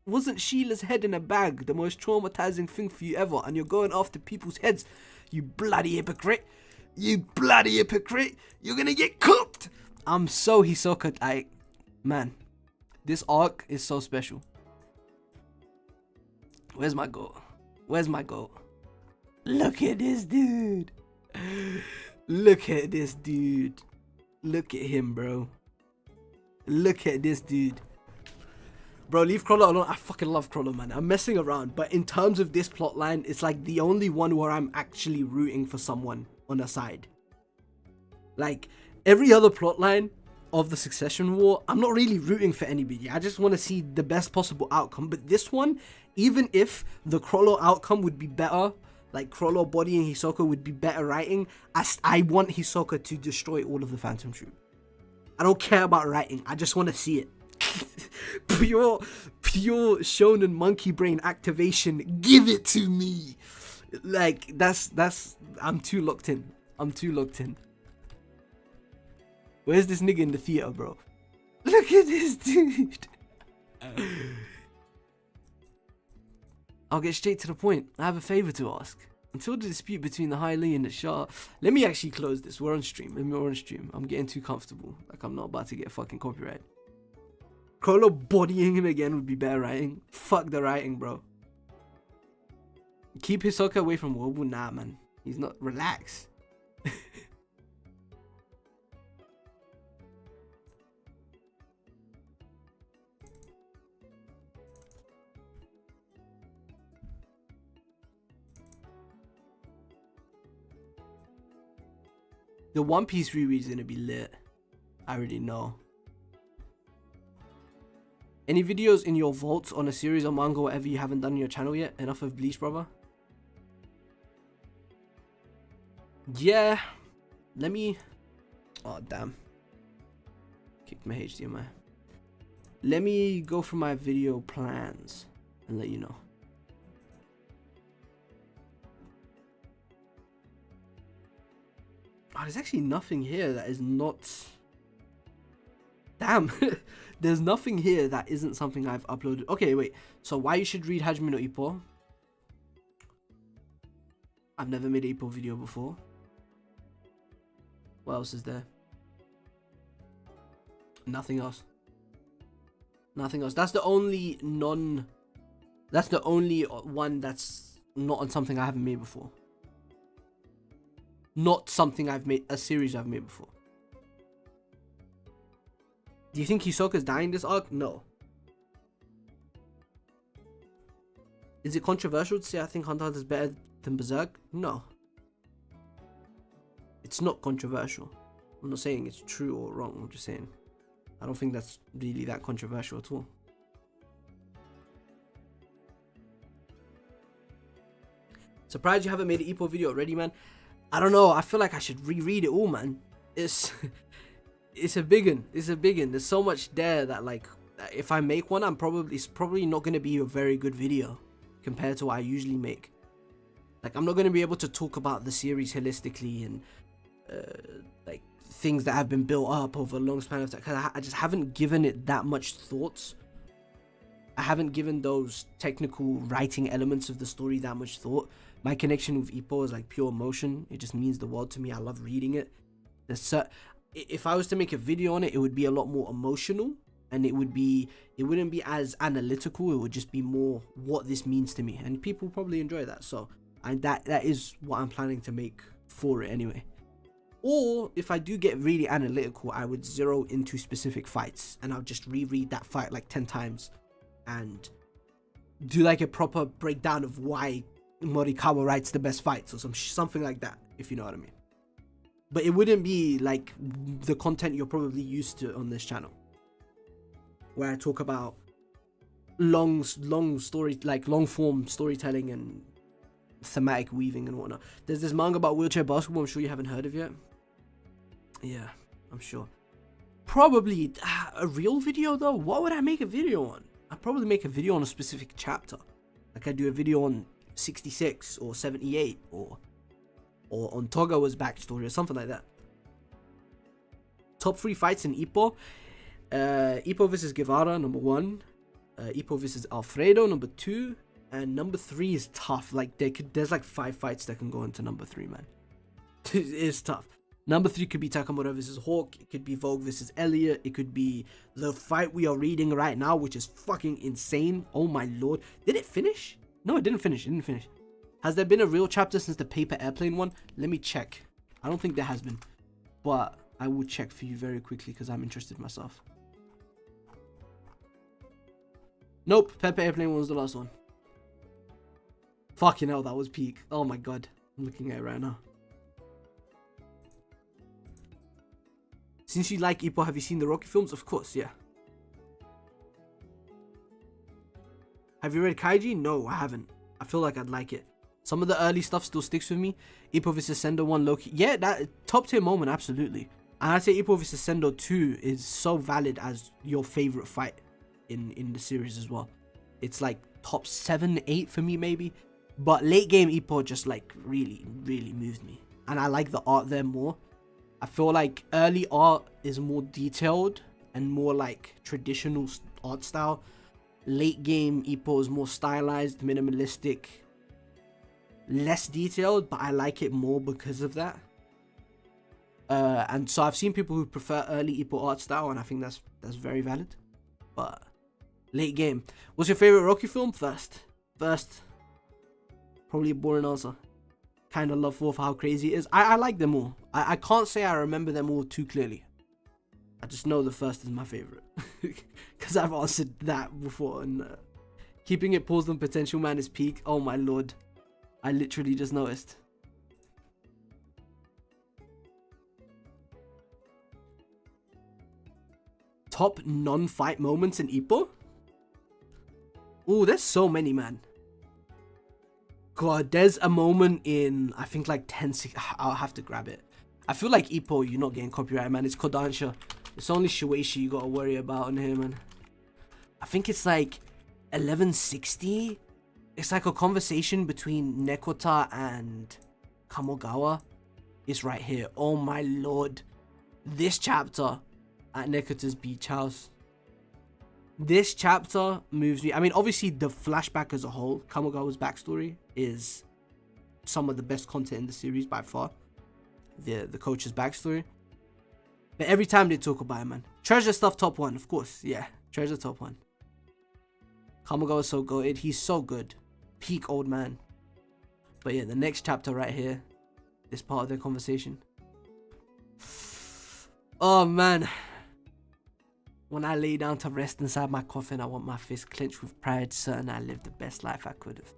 Wasn't Sheila's head in a bag the most traumatizing thing for you ever? And you're going after people's heads. You bloody hypocrite. You bloody hypocrite. You're gonna get cooked. I'm so Hisoka. Man, this arc is so special. Where's my goat? Where's my goat? Look at this dude. Look at this dude. Look at him, bro. Look at this dude. Bro, leave Crawler alone. I fucking love Crawler, man. I'm messing around. But in terms of this plotline, it's like the only one where I'm actually rooting for someone on a side. Like, every other plotline of the Succession War, I'm not really rooting for anybody. I just want to see the best possible outcome. But this one, even if the Crawler outcome would be better, like Crawler bodying Hisoka would be better writing, I want Hisoka to destroy all of the Phantom Troop. I don't care about writing. I just want to see it. pure shonen monkey brain activation. Give it to me. Like, that's I'm too locked in. I'm too locked in. Where's this nigga in the theater, bro? Look at this dude. I'll get straight to the point. I have a favor to ask. Until the dispute between the High Lee and the Shah, let me actually close this. We're on stream. We're on stream. I'm getting too comfortable. Like, I'm not about to get fucking copyright. Crawler bodying him again would be better writing. Fuck the writing, bro. Keep Hisoka away from Wobu. Nah, man. He's not. Relax. The One Piece reread is gonna be lit. I already know. Any videos in your vaults on a series or manga, whatever you haven't done on your channel yet? Enough of Bleach, brother. Yeah. Let me... Oh, damn. Kicked my HDMI. Let me go through my video plans and let you know. Oh, there's actually nothing here that is not... Damn. There's nothing here that isn't something I've uploaded. Okay, wait. So why you should read Hajime no Ippo? I've never made an Ippo video before. What else is there? Nothing else. Nothing else. That's the only That's the only one that's not on something I haven't made before. Not something I've made, a series I've made before. Do you think Hisoka's dying this arc? No. Is it controversial to say I think Hunter x Hunter is better than Berserk? No. It's not controversial. I'm not saying it's true or wrong. I'm just saying I don't think that's really that controversial at all. Surprised you haven't made an Ippo video already, man. I don't know. I feel like I should reread it all, man. It's a big one. It's a big one. There's so much there that, like, if I make one, it's probably not gonna be a very good video compared to what I usually make. Like, I'm not going to be able to talk about the series holistically and like things that have been built up over a long span of time, because I just haven't given it that much thoughts. I haven't given those technical writing elements of the story that much thought. My connection with Ippo is like pure emotion. It just means the world to me. I love reading it. If I was to make a video on it, it would be a lot more emotional, and it wouldn't be as analytical. It would just be more what this means to me, and people probably enjoy that. So that is what I'm planning to make for it anyway. Or if I do get really analytical, I would zero into specific fights, and I'll just reread that fight like 10 times and do like a proper breakdown of why Morikawa writes the best fights or something like that, if you know what I mean. But it wouldn't be like the content you're probably used to on this channel, where I talk about long story, like long form storytelling and thematic weaving and whatnot. There's this manga about wheelchair basketball I'm sure you haven't heard of yet. Yeah, I'm sure. Probably a real video though. What would I make a video on? I'd probably make a video on a specific chapter. Like I do a video on 66 or 78 or on Togawa's backstory or something like that. Top 3 fights in Ippo. Ippo versus Guevara, number 1. Ippo versus Alfredo, number 2. And number 3 is tough. Like there's like 5 fights that can go into number 3, man. It's tough. Number 3 could be Takamura versus Hawk. It could be Vogue versus Elliot. It could be the fight we are reading right now, which is fucking insane. Oh my lord. Did it finish? No, it didn't finish. It didn't finish. Has there been a real chapter since the Paper Airplane one? Let me check. I don't think there has been. But I will check for you very quickly because I'm interested myself. Nope. Paper Airplane one was the last one. Fucking hell, that was peak. Oh my god. I'm looking at it right now. Since you like Ippo, have you seen the Rocky films? Of course, yeah. Have you read Kaiji? No, I haven't. I feel like I'd like it. Some of the early stuff still sticks with me. Ippo vs Sendo 1 Loki. Yeah, that top tier moment, absolutely. And I'd say Ippo vs Sendo 2 is so valid as your favorite fight in the series as well. It's like top 7, 8 for me maybe. But late game Ippo just like really moved me. And I like the art there more. I feel like early art is more detailed and more like traditional art style. Late game Ippo is more stylized, minimalistic, less detailed, but I like it more because of that. And so I've seen people who prefer early Ippo art style, and I think that's very valid. But late game. What's your favorite Rocky film? First. Probably a boring answer. Kind of love for how crazy it is. I like them all. I can't say I remember them all too clearly. I just know the first is my favorite. Because I've answered that before. And keeping it paused on Potential Man is peak. Oh my lord. I literally just noticed. Top non-fight moments in Ippo? Oh, there's so many, man. God, there's a moment in, I think like 10, I'll have to grab it. I feel like Ippo, you're not getting copyright, man. It's Kodansha. It's only Shueisha you gotta worry about on here, man. I think it's like 1160. It's like a conversation between Nekota and Kamogawa. It's right here. Oh my lord. This chapter at Nekota's beach house. This chapter moves me. I mean, obviously the flashback as a whole, Kamogawa's backstory, is some of the best content in the series by far. The coach's backstory. But every time they talk about it, man. Treasure stuff top 1, of course. Yeah, Treasure top 1. Kamogawa's so good. He's so good. Peak old man. But yeah, the next chapter right here, this part of their conversation. Oh man. When I lay down to rest inside my coffin, I want my fist clenched with pride, certain I lived the best life I could have.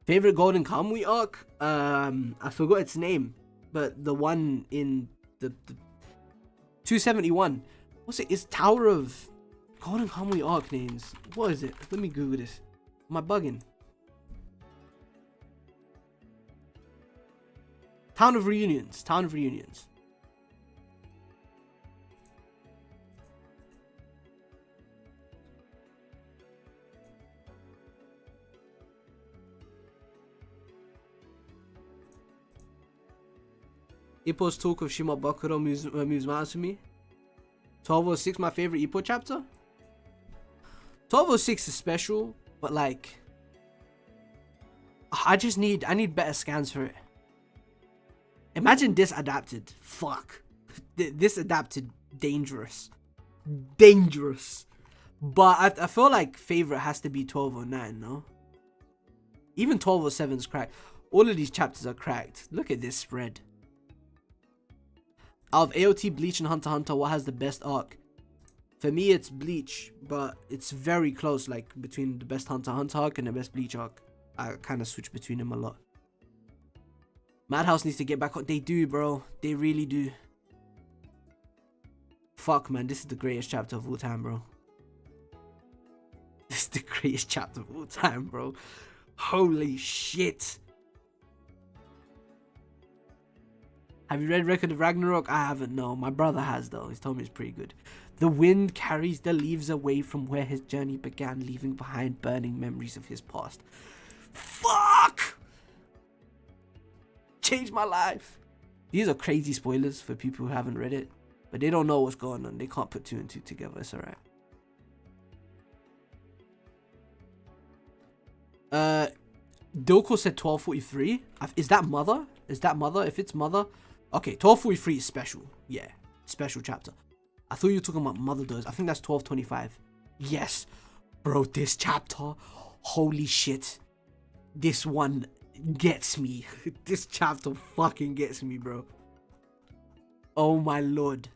Favorite Golden Kamui arc? I forgot its name, but the one in the 271. What's it? It's Tower of Golden Kamui arc names. What is it? Let me Google this. Am I bugging? Town of Reunions. Town of Reunions. Ippo's talk of Shimabukuro moves mountains to me. 1206, my favorite Ippo chapter. 1206 is special, but like, I need better scans for it. Imagine this adapted. Fuck. This adapted, dangerous. But I feel like favorite has to be 1209, no? Even 1207 is cracked. All of these chapters are cracked. Look at this spread. Out of AOT, Bleach, and Hunter x Hunter, what has the best arc? For me, it's Bleach, but it's very close, like, between the best Hunter x Hunter arc and the best Bleach arc. I kind of switch between them a lot. Madhouse needs to get back on. They do, bro. They really do. Fuck, man. This is the greatest chapter of all time, bro. This is the greatest chapter of all time, bro. Holy shit. Have you read Record of Ragnarok? I haven't, no. My brother has, though. He's told me it's pretty good. The wind carries the leaves away from where his journey began, leaving behind burning memories of his past. Fuck! Changed my life. These are crazy spoilers for people who haven't read it, but they don't know what's going on. They can't put two and two together. It's alright. Doko said 1243. Is that Mother? Is that Mother? If it's Mother, okay. 1243 is special. Yeah, special chapter. I thought you were talking about Mother does. I think that's 1225. Yes, bro. This chapter, holy shit. This one gets me. This chapter fucking gets me, bro. Oh my lord.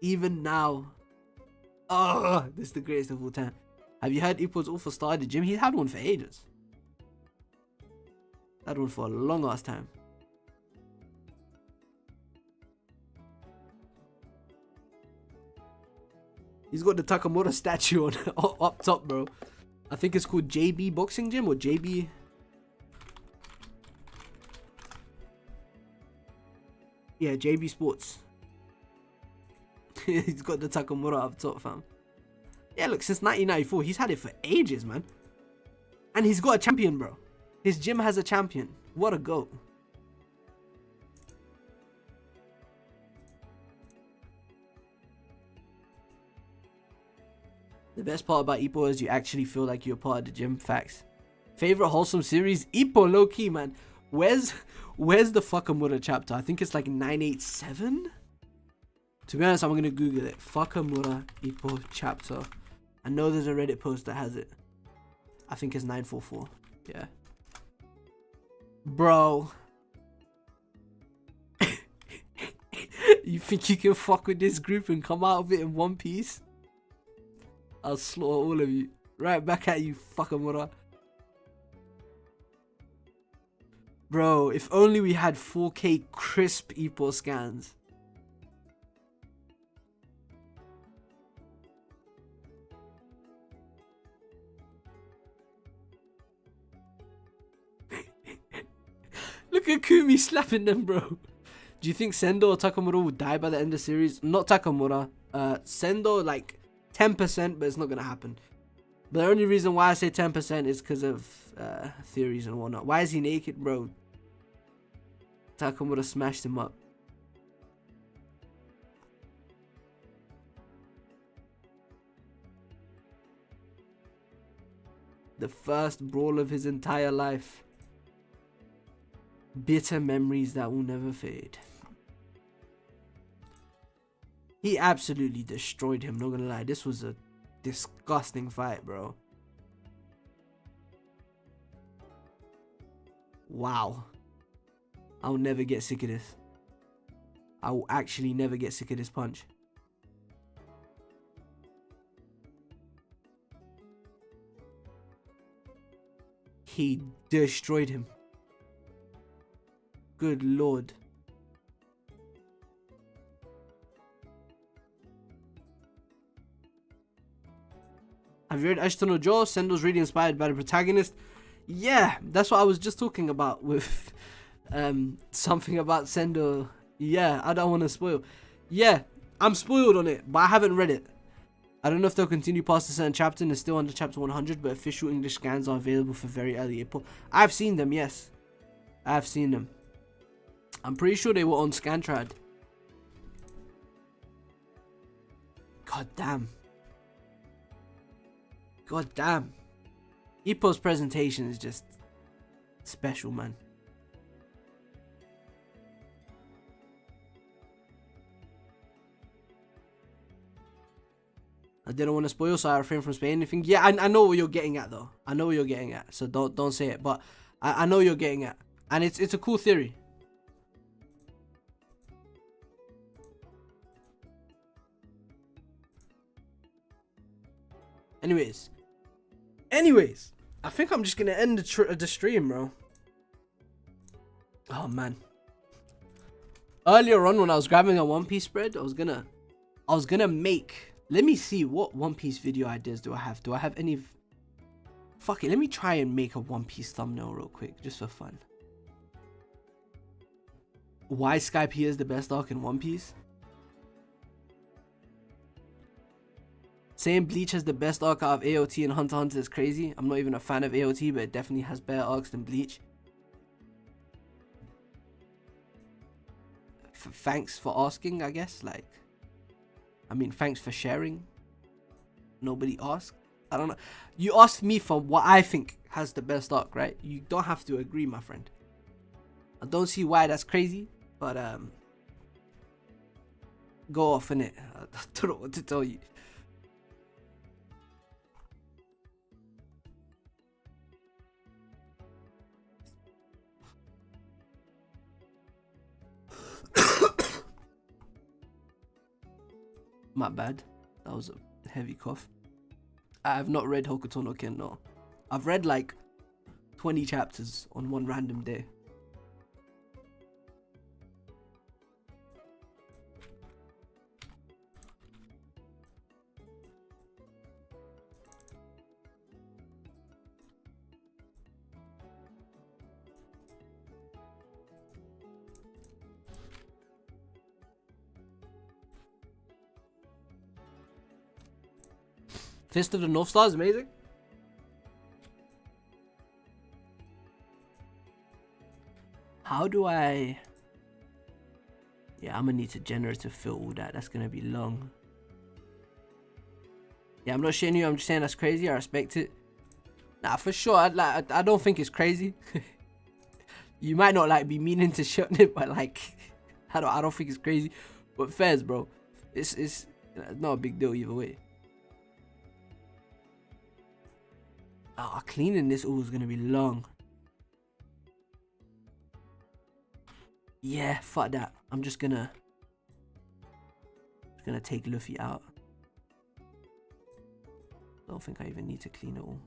Even now. Oh, this is the greatest of all time. Have you heard Ippo's All for Star the Gym? He's had one for ages. Had one for a long ass time. He's got the Takamura statue on up top, bro. I think it's called JB Boxing Gym or JB. Yeah, JB Sports. He's got the Takamura up top, fam. Yeah, look, since 1994, he's had it for ages, man. And he's got a champion, bro. His gym has a champion. What a goat. The best part about Ippo is you actually feel like you're part of the gym. Facts. Favorite wholesome series? Ippo, low key, man. Where's the Fukamura chapter? I think it's like 987. To be honest, I'm gonna Google it. Fukamura Ippo chapter. I know there's a Reddit post that has it. I think it's 944. Yeah. Bro. You think you can fuck with this group and come out of it in one piece? I'll slaughter all of you. Right back at you, Fukamura. Bro, if only we had 4K crisp Ippo scans. Look at Kumi slapping them, bro. Do you think Sendo or Takamura would die by the end of the series? Not Takamura. Sendo, like 10%, but it's not going to happen. But the only reason why I say 10% is because of theories and whatnot. Why is he naked, bro? Takamura smashed him up. The first brawl of his entire life. Bitter memories that will never fade. He absolutely destroyed him, not gonna lie. This was a disgusting fight, bro. Wow. I'll never get sick of this. I will actually never get sick of this punch. He destroyed him. Good lord. Have you read Ashton no Joe? Sendo's really inspired by the protagonist. Yeah, that's what I was just talking about with something about Sendo. Yeah, I don't want to spoil. Yeah, I'm spoiled on it, but I haven't read it. I don't know if they'll continue past a certain chapter and it's still under chapter 100, but official English scans are available for very early April. I've seen them, yes. I've seen them. I'm pretty sure they were on Scantrad. God damn. God damn. Ippo's presentation is just special, man. I didn't want to spoil, so I refrained from saying anything. Yeah, I know what you're getting at, though. I know what you're getting at, so don't say it. But I know what you're getting at, and it's a cool theory. Anyways, I think I'm just gonna end the stream, bro. Oh man. Earlier on, when I was grabbing a One Piece spread, I was gonna make. Let me see, what One Piece video ideas do I have? Do I have any? Fuck it, let me try and make a One Piece thumbnail real quick, just for fun. Why Skypiea is the best arc in One Piece? Saying Bleach has the best arc out of AOT and Hunter x Hunter is crazy. I'm not even a fan of AOT, but it definitely has better arcs than Bleach. Thanks for asking, I guess. Like, I mean, thanks for sharing. Nobody asked. I don't know. You asked me for what I think has the best arc, right? You don't have to agree, my friend. I don't see why that's crazy, but go off in it. I don't know what to tell you. My bad. That was a heavy cough. I have not read Hokuto no Ken, no. I've read like 20 chapters on one random day. Fist of the North Star is amazing. How do I... Yeah, I'm gonna need to generative fill all that. That's gonna be long. Yeah, I'm not shitting you. I'm just saying that's crazy. I respect it. Nah, for sure. I don't think it's crazy. You might not like be meaning to shut it, but like, I don't think it's crazy. But fairs, bro. It's not a big deal either way. Oh, cleaning this all is gonna be long. Yeah, fuck that. I'm just gonna take Luffy out. Don't think I even need to clean it all.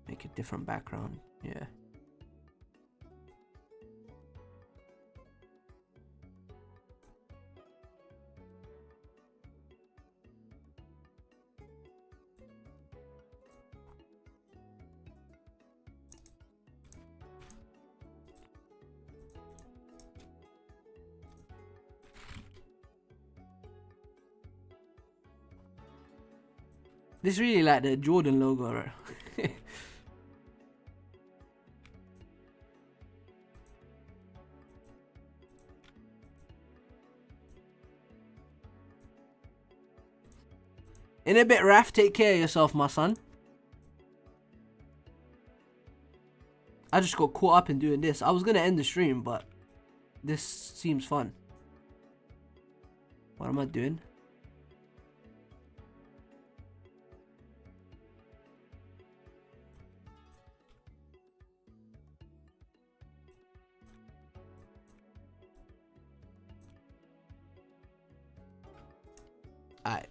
Make a different background. Yeah. This really like the Jordan logo, right? In a bit, Raf. Take care of yourself, my son. I just got caught up in doing this. I was gonna end the stream, but this seems fun. What am I doing? Alright.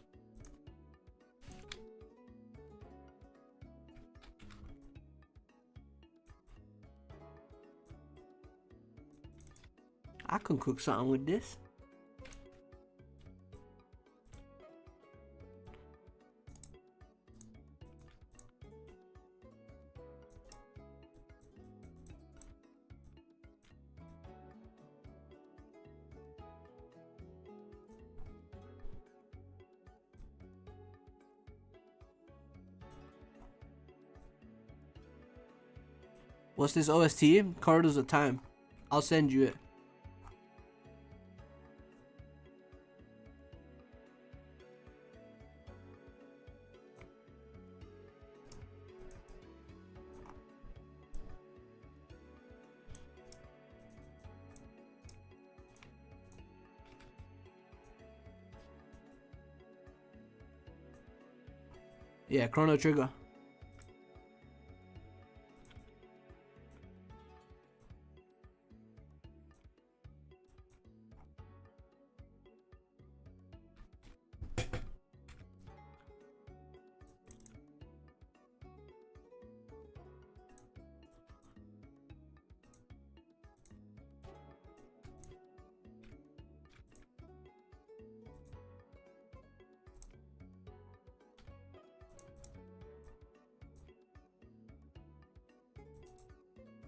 I can cook something with this. What's this OST? Corridors of Time. I'll send you it. Yeah, Chrono Trigger.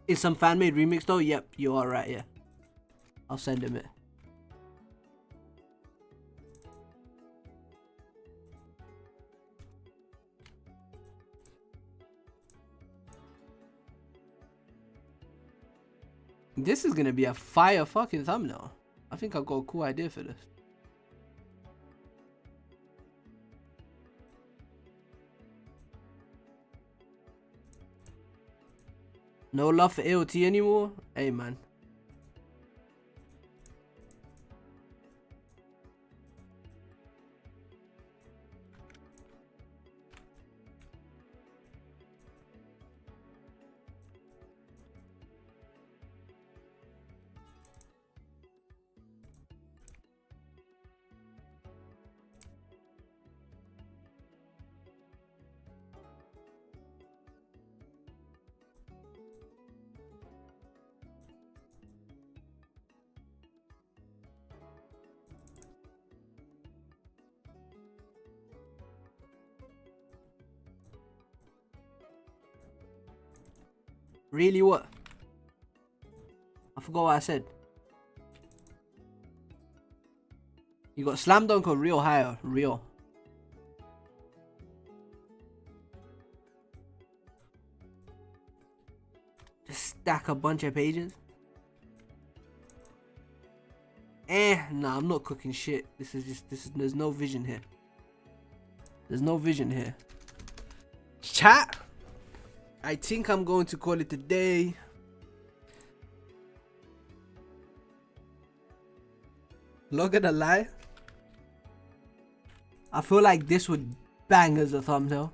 Is some fan-made remix though? Yep, you are right, yeah. I'll send him it. This is gonna be a fire fucking thumbnail. I think I've got a cool idea for this. No love for AOT anymore? Hey man. Really what? I forgot what I said. You got Slam Dunk or Real Higher? Real. Just stack a bunch of pages. Nah, I'm not cooking shit. There's no vision here. There's no vision here. Chat. I think I'm going to call it a day. Not gonna lie, I feel like this would bang as a thumbnail.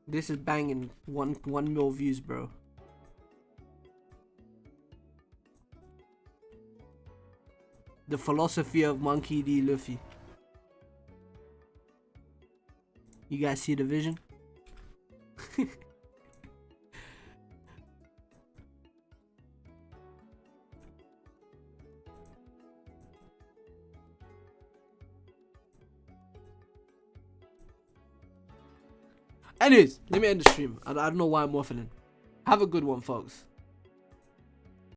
This is banging 1 mil views, bro. The philosophy of Monkey D. Luffy. You guys see the vision? Anyways, let me end the stream. I don't know why I'm waffling. Have a good one, folks.